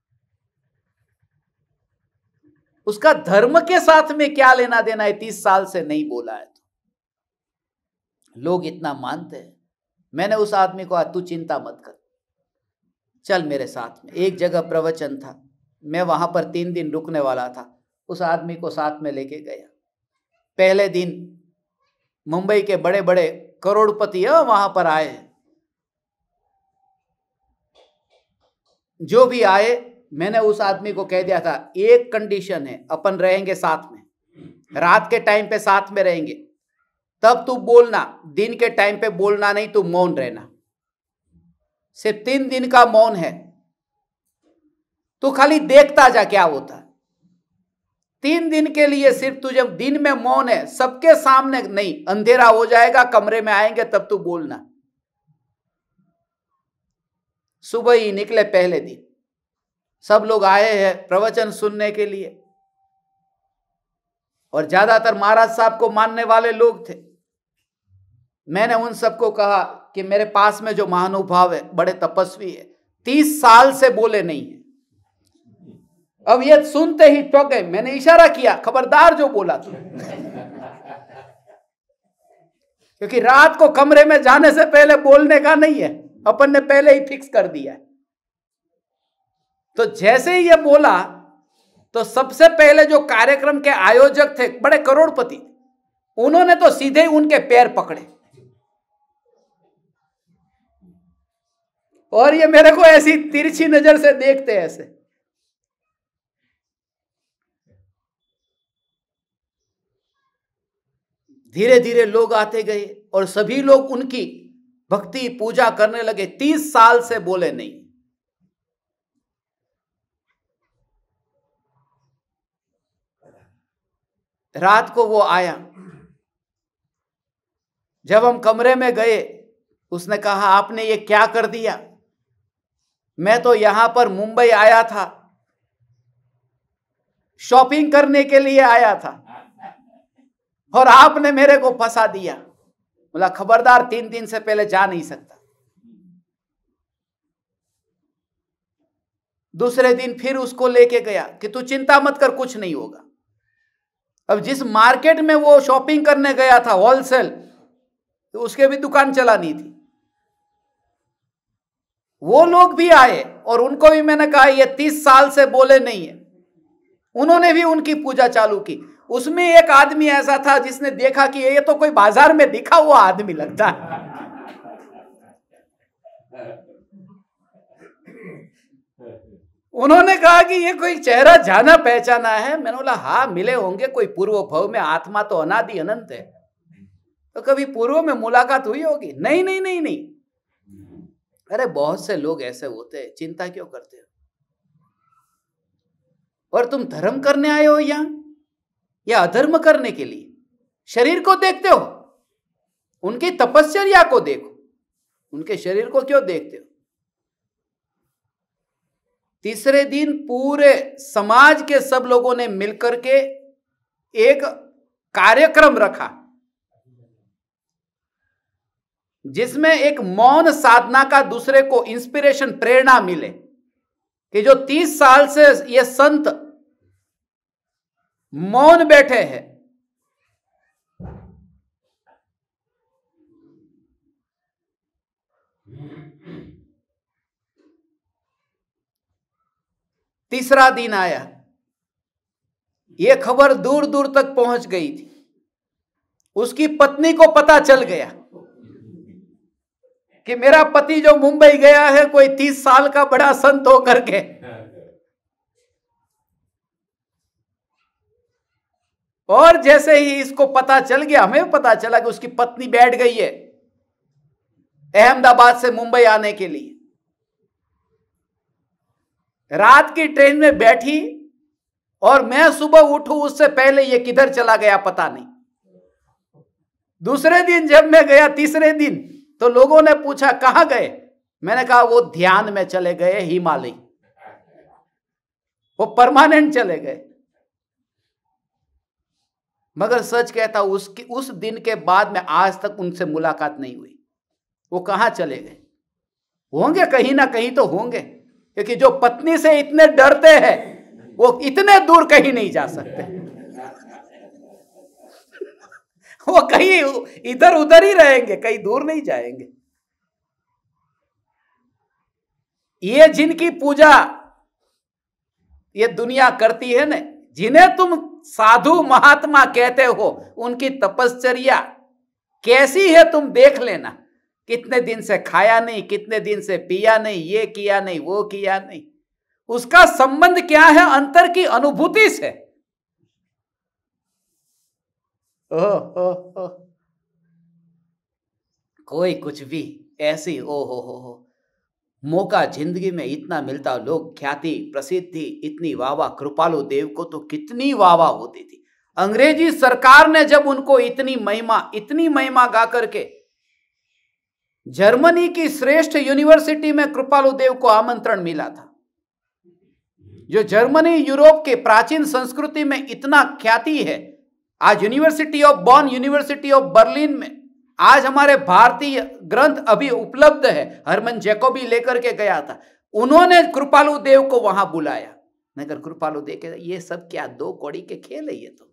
उसका धर्म के साथ में क्या लेना देना है? 30 साल से नहीं बोला है तो लोग इतना मानते हैं। मैंने उस आदमी को कहा तू चिंता मत कर, चल मेरे साथ में। एक जगह प्रवचन था, मैं वहां पर 3 दिन रुकने वाला था। उस आदमी को साथ में लेके गया। पहले दिन मुंबई के बड़े बड़े करोड़पति वहां पर आए। जो भी आए, मैंने उस आदमी को कह दिया था एक कंडीशन है, अपन रहेंगे साथ में, रात के टाइम पे साथ में रहेंगे, तब तू बोलना, दिन के टाइम पे बोलना नहीं, तू मौन रहना। सिर्फ 3 दिन का मौन है, तू खाली देखता जा क्या होता। 3 दिन के लिए सिर्फ तू जब दिन में मौन है, सबके सामने नहीं, अंधेरा हो जाएगा, कमरे में आएंगे तब तू बोलना। सुबह ही निकले पहले दिन, सब लोग आए हैं प्रवचन सुनने के लिए, और ज्यादातर महाराज साहब को मानने वाले लोग थे। मैंने उन सबको कहा कि मेरे पास में जो महानुभाव है, बड़े तपस्वी है, 30 साल से बोले नहीं है। अब ये सुनते ही चौंक गए। मैंने इशारा किया, खबरदार जो बोला तू। क्योंकि रात को कमरे में जाने से पहले बोलने का नहीं है, अपन ने पहले ही फिक्स कर दिया है। तो जैसे ही ये बोला, तो सबसे पहले जो कार्यक्रम के आयोजक थे, बड़े करोड़पति, उन्होंने तो सीधे उनके पैर पकड़े, और ये मेरे को ऐसी तिरछी नजर से देखते ऐसे। धीरे धीरे लोग आते गए और सभी लोग उनकी भक्ति पूजा करने लगे। 30 साल से बोले नहीं। रात को वो आया, जब हम कमरे में गए, उसने कहा आपने ये क्या कर दिया? मैं तो यहां पर मुंबई आया था, शॉपिंग करने के लिए आया था, और आपने मेरे को फंसा दिया। बोला खबरदार, 3 दिन से पहले जा नहीं सकता। दूसरे दिन फिर उसको लेके गया कि तू चिंता मत कर, कुछ नहीं होगा। अब जिस मार्केट में वो शॉपिंग करने गया था, होलसेल, तो उसके भी दुकान चलानी थी। वो लोग भी आए और उनको भी मैंने कहा ये 30 साल से बोले नहीं है। उन्होंने भी उनकी पूजा चालू की। उसमें एक आदमी ऐसा था जिसने देखा कि ये तो कोई बाजार में दिखा हुआ आदमी लगता है। उन्होंने कहा कि ये कोई चेहरा जाना पहचाना है। मैंने बोला हाँ मिले होंगे, कोई पूर्व भव में, आत्मा तो अनादि अनंत है, तो कभी पूर्व में मुलाकात हुई होगी। नहीं नहीं नहीं नहीं, अरे बहुत से लोग ऐसे होते हैं, चिंता क्यों करते हो? और तुम धर्म करने आए हो यहां या अधर्म करने के लिए? शरीर को देखते हो, उनकी तपस्या को देखो, उनके शरीर को क्यों देखते हो? तीसरे दिन पूरे समाज के सब लोगों ने मिलकर के एक कार्यक्रम रखा, जिसमें एक मौन साधना का दूसरे को इंस्पिरेशन, प्रेरणा मिले कि जो 30 साल से ये संत मौन बैठे हैं, तीसरा दिन आया, यह खबर दूर दूर तक पहुंच गई थी। उसकी पत्नी को पता चल गया कि मेरा पति जो मुंबई गया है, कोई 30 साल का बड़ा संत होकर के, और जैसे ही इसको पता चल गया, हमें पता चला कि उसकी पत्नी बैठ गई है अहमदाबाद से मुंबई आने के लिए। रात की ट्रेन में बैठी, और मैं सुबह उठूं उससे पहले ये किधर चला गया पता नहीं। दूसरे दिन जब मैं गया, तीसरे दिन, तो लोगों ने पूछा कहां गए? मैंने कहा वो ध्यान में चले गए, हिमालय, वो परमानेंट चले गए। मगर सच कहता, उस दिन के बाद में आज तक उनसे मुलाकात नहीं हुई। वो कहां चले गए? होंगे कहीं ना कहीं तो होंगे, क्योंकि जो पत्नी से इतने डरते हैं वो इतने दूर कहीं नहीं जा सकते। वो कहीं इधर उधर ही रहेंगे, कहीं दूर नहीं जाएंगे। ये जिनकी पूजा ये दुनिया करती है ना, जिन्हें तुम साधु महात्मा कहते हो, उनकी तपश्चर्या कैसी है तुम देख लेना। कितने दिन से खाया नहीं, कितने दिन से पिया नहीं, ये किया नहीं, वो किया नहीं। उसका संबंध क्या है? अंतर की अनुभूति से। ओ, कोई कुछ भी ऐसी हो मौका जिंदगी में इतना मिलता, लोग ख्याति प्रसिद्धि इतनी वाह कृपालु देव को तो कितनी वाह होती थी। अंग्रेजी सरकार ने जब उनको इतनी महिमा गा करके जर्मनी की श्रेष्ठ यूनिवर्सिटी में कृपालु देव को आमंत्रण मिला था, जो जर्मनी यूरोप के प्राचीन संस्कृति में इतना ख्याति है। आज university of Bonn, university of Berlin में आज हमारे भारतीय ग्रंथ अभी उपलब्ध है। हरमन जैकोबी लेकर के गया था, उन्होंने कृपालु देव को वहां बुलाया। मगर कृपालु देव के ये सब क्या, दो कौड़ी के खेल है ये तो,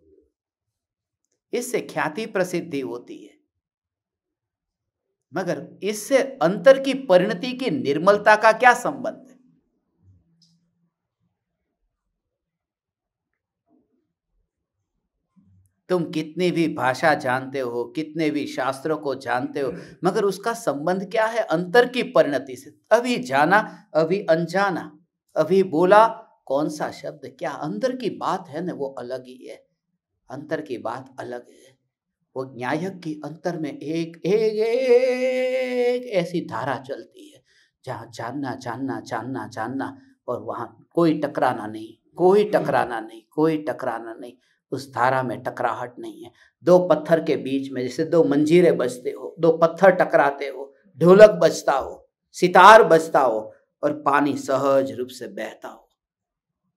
इससे ख्याति प्रसिद्धि होती है। मगर इससे अंतर की परिणति की निर्मलता का क्या संबंध है? तुम कितनी भी भाषा जानते हो, कितने भी शास्त्रों को जानते हो, मगर उसका संबंध क्या है अंतर की परिणति से? अभी जाना, अभी अनजाना, अभी बोला कौन सा शब्द, क्या अंदर की बात है ना, वो अलग ही है। अंतर की बात अलग है। वो न्यायक की अंतर में एक एक एक ऐसी धारा चलती है जहाँ जानना जानना जानना जानना, और वहां कोई टकराना नहीं, कोई टकराना नहीं, कोई टकराना नहीं। उस धारा में टकराहट नहीं है। दो पत्थर के बीच में जैसे दो मंजीरे बजते हो, दो पत्थर टकराते हो, ढोलक बजता हो, सितार बजता हो, और पानी सहज रूप से बहता हो,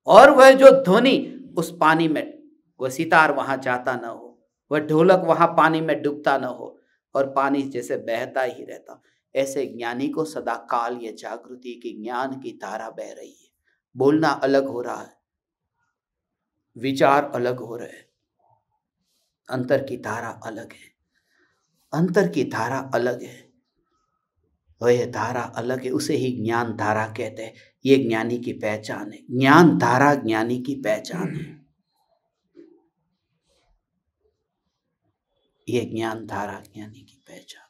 और वह जो ध्वनि उस पानी में, वह सितार वहां जाता न हो, वह ढोलक वहां पानी में डूबता न हो, और पानी जैसे बहता ही रहता। ऐसे ज्ञानी को सदा काल ये जागृति की ज्ञान की धारा बह रही है। बोलना अलग हो रहा है, विचार अलग हो रहे हैं, अंतर की धारा अलग है, अंतर की धारा अलग है, वह धारा अलग है, उसे ही ज्ञान धारा कहते हैं। ये ज्ञानी की पहचान है, ज्ञान धारा ज्ञानी की पहचान है, ये ज्ञान धारा ज्ञानी की पहचान।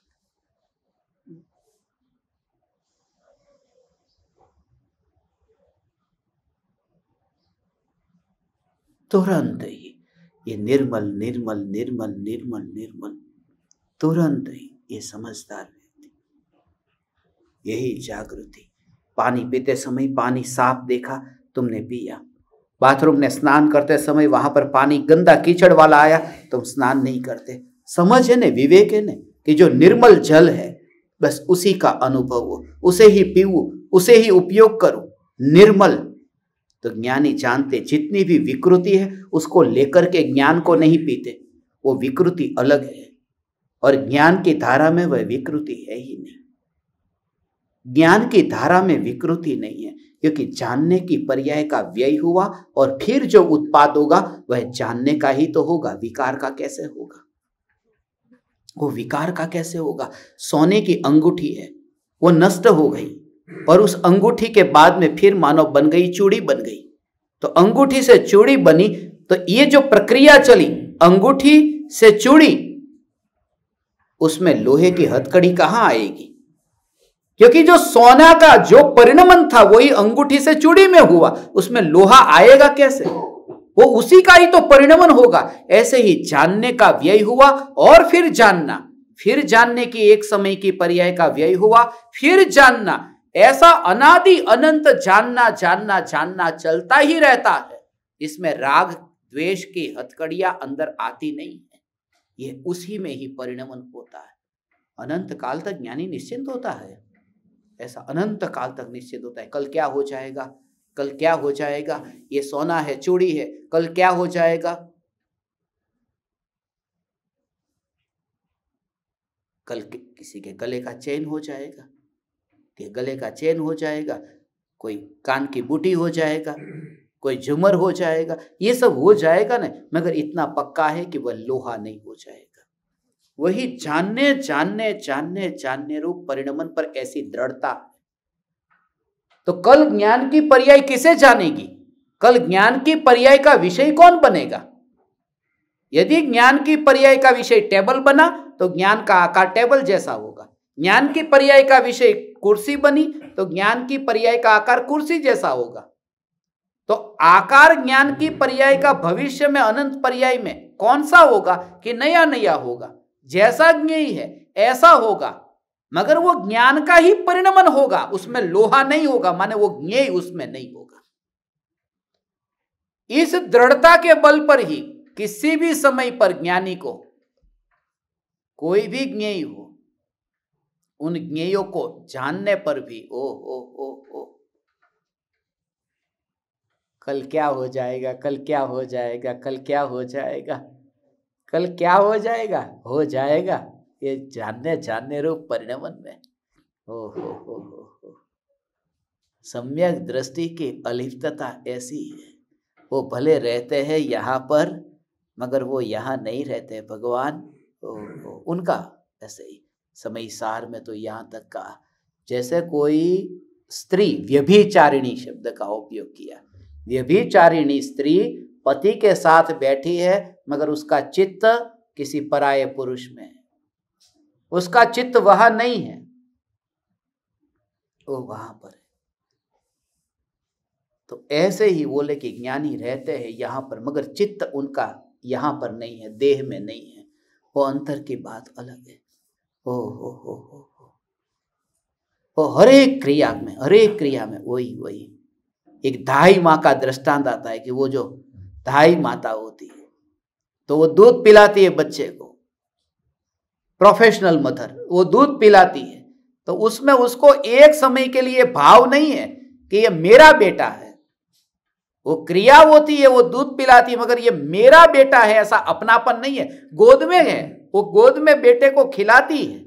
तुरंत ही ये निर्मल निर्मल निर्मल निर्मल निर्मल, तुरंत ही ये समझदार व्यक्ति, यही जागृति। पानी पीते समय पानी साफ देखा, तुमने पिया। बाथरूम में स्नान करते समय वहां पर पानी गंदा कीचड़ वाला आया, तुम स्नान नहीं करते। समझ है ने, विवेक है ने, कि जो निर्मल जल है बस उसी का अनुभव हो, उसे ही पीऊं, उसे ही उपयोग करो, निर्मल। तो ज्ञानी जानते जितनी भी विकृति है उसको लेकर के ज्ञान को नहीं पीते, वो विकृति अलग है, और ज्ञान की धारा में वह विकृति है ही नहीं। ज्ञान की धारा में विकृति नहीं है, क्योंकि जानने की पर्याय का व्यय हुआ, और फिर जो उत्पाद होगा वह जानने का ही तो होगा। विकार का कैसे होगा? वो विकार का कैसे होगा? सोने की अंगूठी है, वो नष्ट हो गई, और उस अंगूठी के बाद में फिर मानो बन गई, चूड़ी बन गई। तो अंगूठी से चूड़ी बनी, तो ये जो प्रक्रिया चली अंगूठी से चूड़ी, उसमें लोहे की हथकड़ी कहां आएगी? क्योंकि जो सोना का जो परिणमन था वही अंगूठी से चूड़ी में हुआ, उसमें लोहा आएगा कैसे? वो उसी का ही तो परिणमन होगा। ऐसे ही जानने का व्यय हुआ, और फिर जानना, फिर जानने की एक समय की पर्याय का व्यय हुआ, फिर जानना। ऐसा अनादि अनंत जानना जानना जानना चलता ही रहता है। इसमें राग द्वेष की हथकड़ियां अंदर आती नहीं है, ये उसी में ही परिणमन होता है। अनंत काल तक ज्ञानी निश्चिंत होता है, ऐसा अनंत काल तक निश्चित होता है। कल क्या हो जाएगा, कल क्या हो जाएगा? ये सोना है, चूड़ी है, कल क्या हो जाएगा? कल किसी के गले का चेन हो जाएगा, कि गले का चेन हो जाएगा, कोई कान की बूटी हो जाएगा, कोई झूमर हो जाएगा, ये सब हो जाएगा ना। मगर इतना पक्का है कि वह लोहा नहीं हो जाएगा। वही जानने जानने जानने जानने रूप परिणमन पर ऐसी दृढ़ता। तो कल ज्ञान की पर्याय किसे जानेगी? कल ज्ञान की पर्याय का विषय कौन बनेगा? यदि ज्ञान की पर्याय का विषय टेबल बना तो ज्ञान का आकार टेबल जैसा होगा। ज्ञान की पर्याय का विषय कुर्सी बनी तो ज्ञान की पर्याय का आकार कुर्सी जैसा होगा। तो आकार ज्ञान की पर्याय का भविष्य में अनंत पर्याय में कौन सा होगा कि नया नया होगा, जैसा ज्ञेय है ऐसा होगा, मगर वो ज्ञान का ही परिणमन होगा, उसमें लोहा नहीं होगा, माने वो ज्ञेय उसमें नहीं होगा। इस दृढ़ता के बल पर ही किसी भी समय पर ज्ञानी को कोई भी ज्ञेय हो, उन ज्ञेयों को जानने पर भी ओ कल क्या हो जाएगा, कल क्या हो जाएगा, कल क्या हो जाएगा, कल क्या हो जाएगा, ये जानने रूप परिणमन में हो। सम्यक दृष्टि की अलिप्तता ऐसी है, वो भले रहते हैं यहाँ पर मगर वो यहाँ नहीं रहते भगवान। उनका ऐसे ही समय सार में तो यहाँ तक कहा, जैसे कोई स्त्री व्यभिचारिणी शब्द का उपयोग किया, व्यभिचारिणी स्त्री पति के साथ बैठी है मगर उसका चित्त किसी पराये पुरुष में है, उसका चित्त वहां नहीं है, वो वहां पर है। तो ऐसे ही बोले कि ज्ञानी रहते हैं यहाँ पर मगर चित्त उनका यहाँ पर नहीं है, देह में नहीं है, वो अंतर की बात अलग है। हो हर एक क्रिया में वही एक धाई माँ का दृष्टांत आता है कि वो जो धाई माता होती है तो वो दूध पिलाती है बच्चे को, प्रोफेशनल मदर, वो दूध पिलाती है तो उसमें उसको एक समय के लिए भाव नहीं है कि ये मेरा बेटा है, वो क्रिया होती है, वो दूध पिलाती है मगर ये मेरा बेटा है ऐसा अपनापन नहीं है। गोद में है, वो गोद में बेटे को खिलाती है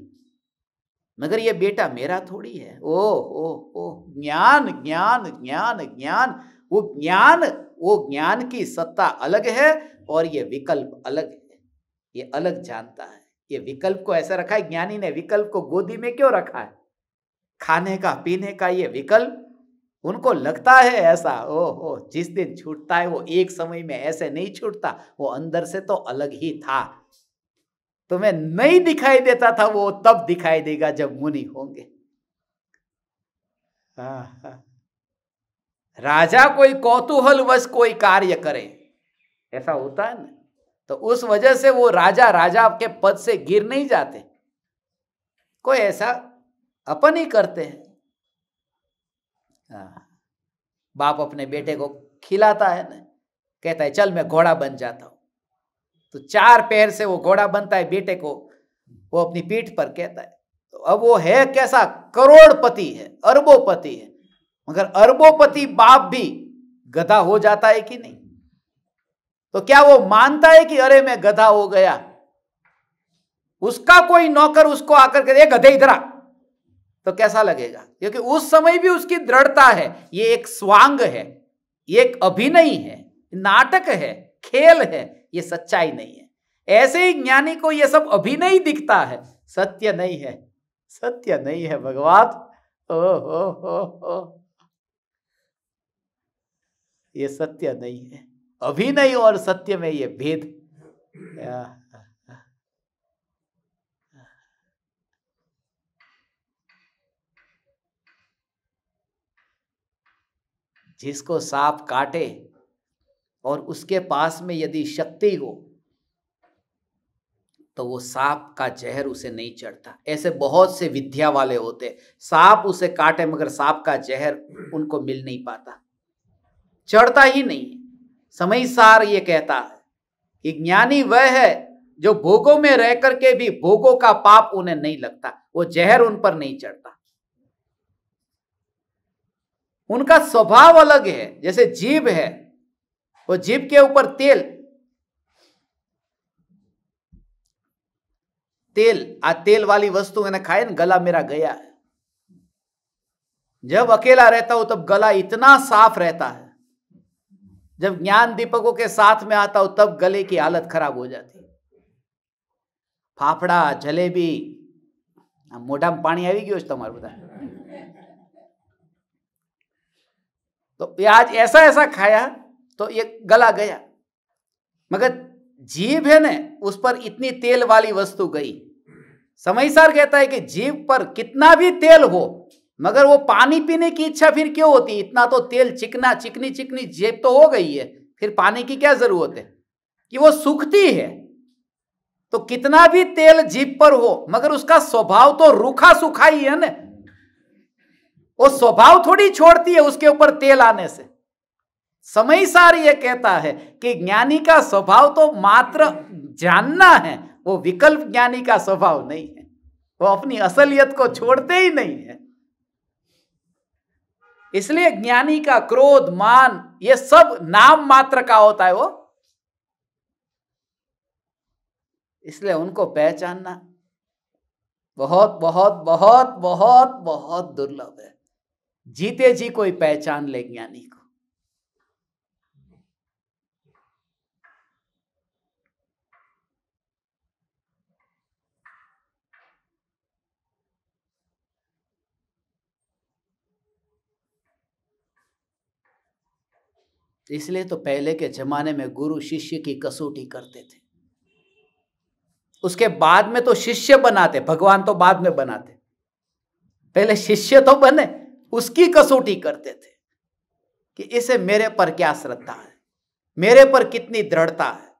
मगर ये बेटा मेरा थोड़ी है। ओ ज्ञान ज्ञान ज्ञान ज्ञान, वो ज्ञान की सत्ता अलग है और ये विकल्प अलग है, ये अलग जानता है। ये विकल्प को ऐसा रखा है ज्ञानी ने, विकल्प को गोदी में क्यों रखा है, खाने का पीने का ये विकल्प उनको लगता है ऐसा, जिस दिन छूटता है वो एक समय में ऐसे नहीं छूटता, वो अंदर से तो अलग ही था, तुम्हें नहीं दिखाई देता था, वो तब दिखाई देगा जब मुनि होंगे। राजा कोई कौतूहलवश कोई कार्य करे, ऐसा होता है ना, तो उस वजह से वो राजा के पद से गिर नहीं जाते, कोई ऐसा अपन ही करते हैं। बाप अपने बेटे को खिलाता है ना, कहता है चल मैं घोड़ा बन जाता हूं, तो 4 पैर से वो घोड़ा बनता है, बेटे को वो अपनी पीठ पर कहता है। तो अब वो है कैसा, करोड़पति है, अरबोपति है, मगर अरबोपति बाप भी गधा हो जाता है कि नहीं? तो क्या वो मानता है कि अरे मैं गधा हो गया? उसका कोई नौकर उसको आकर के गधे इधर आ, तो कैसा लगेगा? क्योंकि उस समय भी उसकी दृढ़ता है, ये एक स्वांग है, ये एक अभिनय है, नाटक है, खेल है, ये सच्चाई नहीं है। ऐसे ही ज्ञानी को ये सब अभिनय दिखता है, सत्य नहीं है, सत्य नहीं है भगवान। ये सत्य नहीं है, अभिनय और सत्य में ये भेद। जिसको सांप काटे और उसके पास में यदि शक्ति हो तो वो सांप का जहर उसे नहीं चढ़ता। ऐसे बहुत से विद्या वाले होते, सांप उसे काटे मगर सांप का जहर उनको मिल नहीं पाता, चढ़ता ही नहीं। समय सार ये कहता है कि ज्ञानी वह है जो भोगों में रह करके भी भोगों का पाप उन्हें नहीं लगता, वो जहर उन पर नहीं चढ़ता। उनका स्वभाव अलग है। जैसे जीभ है, वो जीभ के ऊपर तेल वाली वस्तु मैंने खाए ना, गला मेरा गया है। जब अकेला रहता हूं तब गला इतना साफ रहता है, जब ज्ञान दीपकों के साथ में आता हूं तब गले की हालत खराब हो जाती। फाफड़ा, जलेबी, मोढ़ा में पानी આવી ગયું છે તમારું બધા? तो आज ऐसा खाया तो ये गला गया, मगर जीभ है ना, उस पर इतनी तेल वाली वस्तु गई। समयसार कहता है कि जीभ पर कितना भी तेल हो मगर वो पानी पीने की इच्छा फिर क्यों होती? इतना तो तेल चिकना चिकनी चिकनी जेब तो हो गई है, फिर पानी की क्या जरूरत है? कि वो सूखती है। तो कितना भी तेल जीभ पर हो मगर उसका स्वभाव तो रूखा सूखा ही है ना, वो स्वभाव थोड़ी छोड़ती है उसके ऊपर तेल आने से। समय सार ये कहता है कि ज्ञानी का स्वभाव तो मात्र जानना है, वो विकल्प ज्ञानी का स्वभाव नहीं है, वो अपनी असलियत को छोड़ते ही नहीं है। इसलिए ज्ञानी का क्रोध मान ये सब नाम मात्र का होता है वो, इसलिए उनको पहचानना बहुत बहुत बहुत बहुत बहुत दुर्लभ है। जीते जी कोई पहचान ले ज्ञानी को। इसलिए तो पहले के जमाने में गुरु शिष्य की कसौटी करते थे, उसके बाद में तो शिष्य बनाते, भगवान तो बाद में बनाते, पहले शिष्य तो बने, उसकी कसौटी करते थे कि इसे मेरे पर क्या श्रद्धा है, मेरे पर कितनी दृढ़ता है।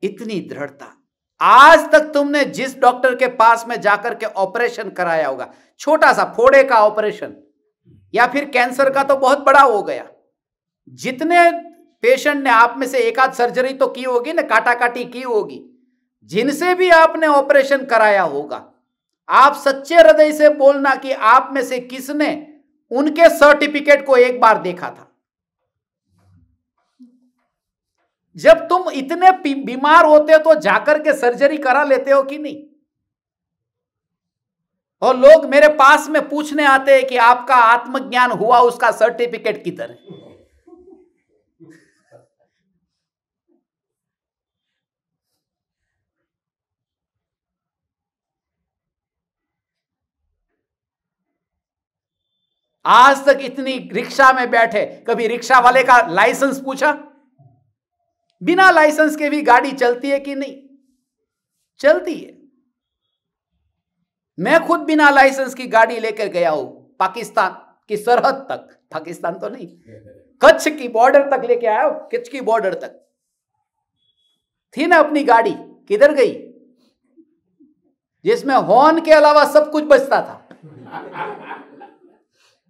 इतनी दृढ़ता। आज तक तुमने जिस डॉक्टर के पास में जाकर के ऑपरेशन कराया होगा, छोटा सा फोड़े का ऑपरेशन या फिर कैंसर का तो बहुत बड़ा हो गया, जितने पेशेंट ने आप में से एक आध सर्जरी तो की होगी ना, काटा काटी की होगी, जिनसे भी आपने ऑपरेशन कराया होगा, आप सच्चे हृदय से बोलना कि आप में से किसने उनके सर्टिफिकेट को एक बार देखा था। जब तुम इतने बीमार होते हो तो जाकर के सर्जरी करा लेते हो कि नहीं? और लोग मेरे पास में पूछने आते हैं कि आपका आत्मज्ञान हुआ, उसका सर्टिफिकेट किधर है? आज तक इतनी रिक्शा में बैठे, कभी रिक्शा वाले का लाइसेंस पूछा? बिना लाइसेंस के भी गाड़ी चलती है कि नहीं? चलती है। मैं खुद बिना लाइसेंस की गाड़ी लेकर गया हूं पाकिस्तान की सरहद तक, पाकिस्तान तो नहीं, कच्छ की बॉर्डर तक लेके आया हूं, कच्छ की बॉर्डर तक थी ना अपनी गाड़ी, किधर गई? जिसमें हॉर्न के अलावा सब कुछ बजता था,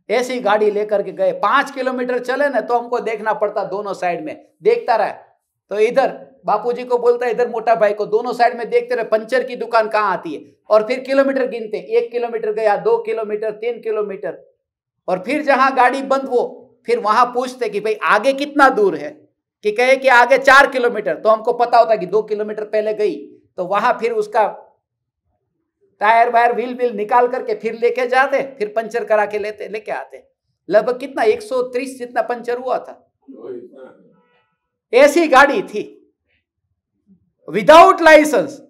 ऐसी गाड़ी लेकर के गए। 5 किलोमीटर चले ना तो हमको देखना पड़ता दोनों साइड में, देखता रहा तो इधर बापूजी को बोलता है, इधर मोटा भाई को, दोनों साइड में देखते रहे पंचर की दुकान कहां आती है, और फिर किलोमीटर गिनते, 1 किलोमीटर गया, 2 किलोमीटर, 3 किलोमीटर, और फिर जहां गाड़ी बंद हो फिर वहां पूछते कि भाई आगे कितना दूर है, कि कहे कि आगे 4 किलोमीटर, तो हमको पता होता कि 2 किलोमीटर पहले गई, तो वहां फिर उसका टायर वायर व्हील निकाल करके फिर लेके जाते, फिर पंचर करा के लेके आते। लगभग कितना 130 जितना पंचर हुआ था। ऐसी गाड़ी थी विदाउट लाइसेंस।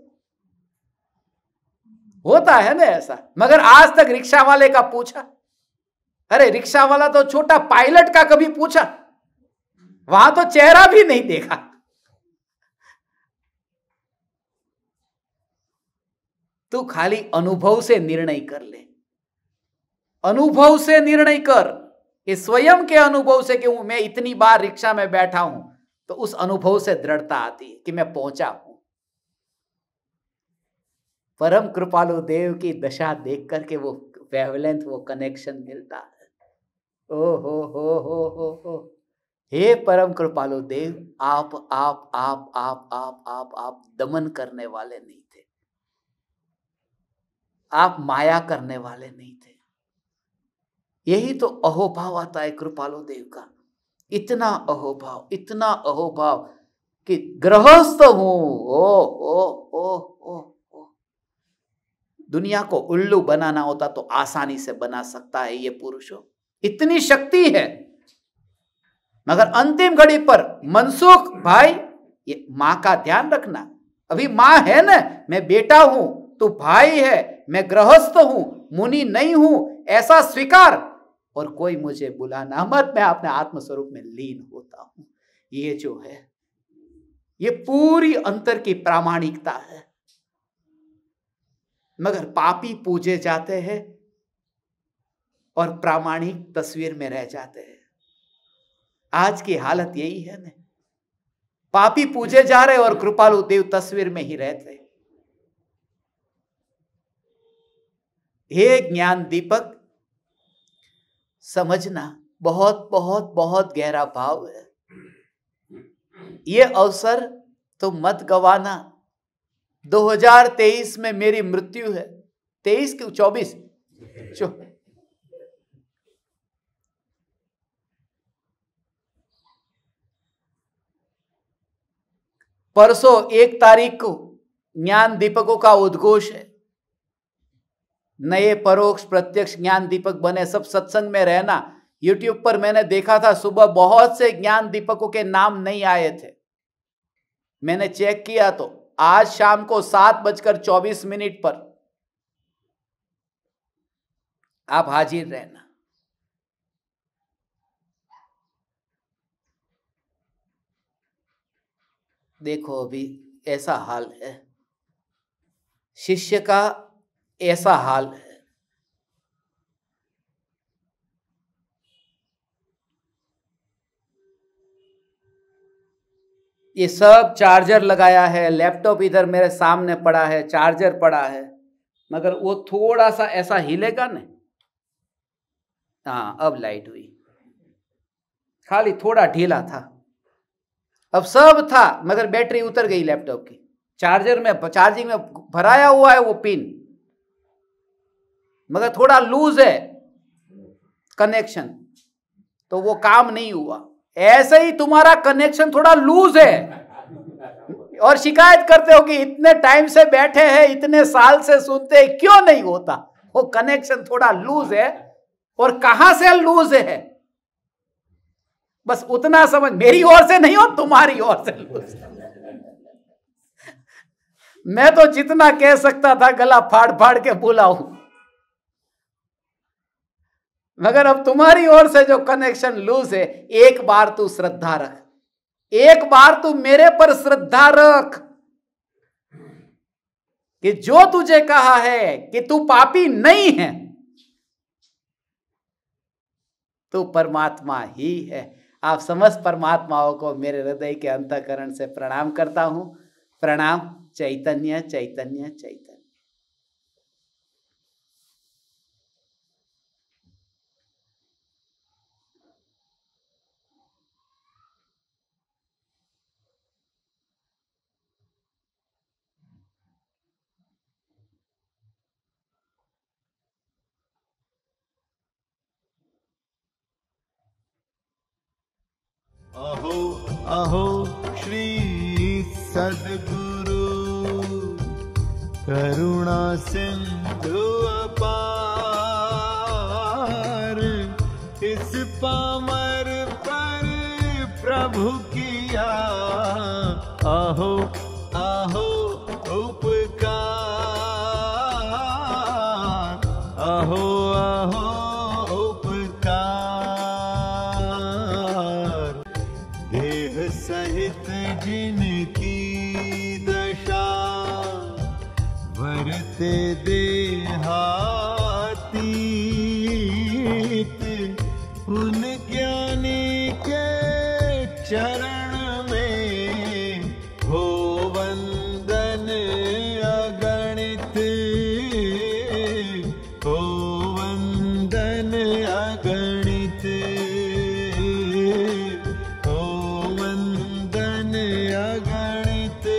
होता है ना ऐसा, मगर आज तक रिक्शा वाले का पूछा? अरे रिक्शा वाला तो छोटा, पायलट का कभी पूछा? वहां तो चेहरा भी नहीं देखा। तू खाली अनुभव से निर्णय कर ले, अनुभव से निर्णय कर, कि स्वयं के अनुभव से कि मैं इतनी बार रिक्शा में बैठा हूं, तो उस अनुभव से दृढ़ता आती है कि मैं पहुंचा हूं। परम कृपालु देव की दशा देख करके वो वेवलेंथ, वो कनेक्शन मिलता है। ओ हो, हे परम कृपालु देव, आप दमन करने वाले नहीं थे, आप माया करने वाले नहीं थे। यही तो अहोभाव आता है कृपालु देव का, इतना अहोभाव, इतना अहोभाव कि गृहस्थ हूं। ओ दुनिया को उल्लू बनाना होता तो आसानी से बना सकता है ये पुरुषों, इतनी शक्ति है। मगर अंतिम घड़ी पर मनसुख भाई, ये मां का ध्यान रखना, अभी मां है ना, मैं बेटा हूं, तू भाई है, मैं गृहस्थ हूं, मुनि नहीं हूं, ऐसा स्वीकार, और कोई मुझे बुलाना मत, मैं अपने आत्मस्वरूप में लीन होता हूं। ये जो है, ये पूरी अंतर की प्रामाणिकता है। मगर पापी पूजे जाते हैं और प्रामाणिक तस्वीर में रह जाते हैं। आज की हालत यही है ना, पापी पूजे जा रहे और कृपालु देव तस्वीर में ही रहते। हे ज्ञान दीपक, समझना बहुत बहुत बहुत गहरा भाव है। ये अवसर तो मत गवाना। 2023 में मेरी मृत्यु है। 23 क्यों 24 परसों 1 तारीख को ज्ञान दीपकों का उद्घोष है। नए परोक्ष प्रत्यक्ष ज्ञान दीपक बने सब सत्संग में रहना। YouTube पर मैंने देखा था सुबह बहुत से ज्ञान दीपकों के नाम नहीं आए थे। मैंने चेक किया तो आज शाम को 7:24 पर आप हाजिर रहना। देखो अभी ऐसा हाल है, शिष्य का ऐसा हाल है। ये सब चार्जर लगाया है, लैपटॉप इधर मेरे सामने पड़ा है, चार्जर पड़ा है, मगर वो थोड़ा सा ऐसा हिलेगा ना। हाँ अब लाइट हुई, खाली थोड़ा ढीला था, अब सब था मगर बैटरी उतर गई लैपटॉप की। चार्जर में चार्जिंग में भराया हुआ है वो पिन, मगर थोड़ा लूज है कनेक्शन, तो वो काम नहीं हुआ। ऐसे ही तुम्हारा कनेक्शन थोड़ा लूज है और शिकायत करते हो कि इतने टाइम से बैठे हैं, इतने साल से सुनते हैं, क्यों नहीं होता। वो कनेक्शन थोड़ा लूज है। और कहां से लूज है, बस उतना समझ, मेरी ओर से नहीं हो, तुम्हारी ओर से लूज है। मैं तो जितना कह सकता था गला फाड़ फाड़ के बोला हूं, मगर अब तुम्हारी ओर से जो कनेक्शन लूज है, एक बार तू श्रद्धा रख, एक बार तू मेरे पर श्रद्धा रख कि जो तुझे कहा है कि तू पापी नहीं है, तू परमात्मा ही है। आप समस्त परमात्माओं को मेरे हृदय के अंतःकरण से प्रणाम करता हूं। प्रणाम। चैतन्य चैतन्य चैतन्य। अहो अहो श्री सद्गुरु करुणा सिंधु अपार, इस पामर पर प्रभु किया अहो अहो उपकार, अहो अहो सहित जिनकी दशा वरते देहातीत, उन ज्ञानी के चरण में हो वंदन अगणित, हो वंदन अगणित, हो वंदन अगणित।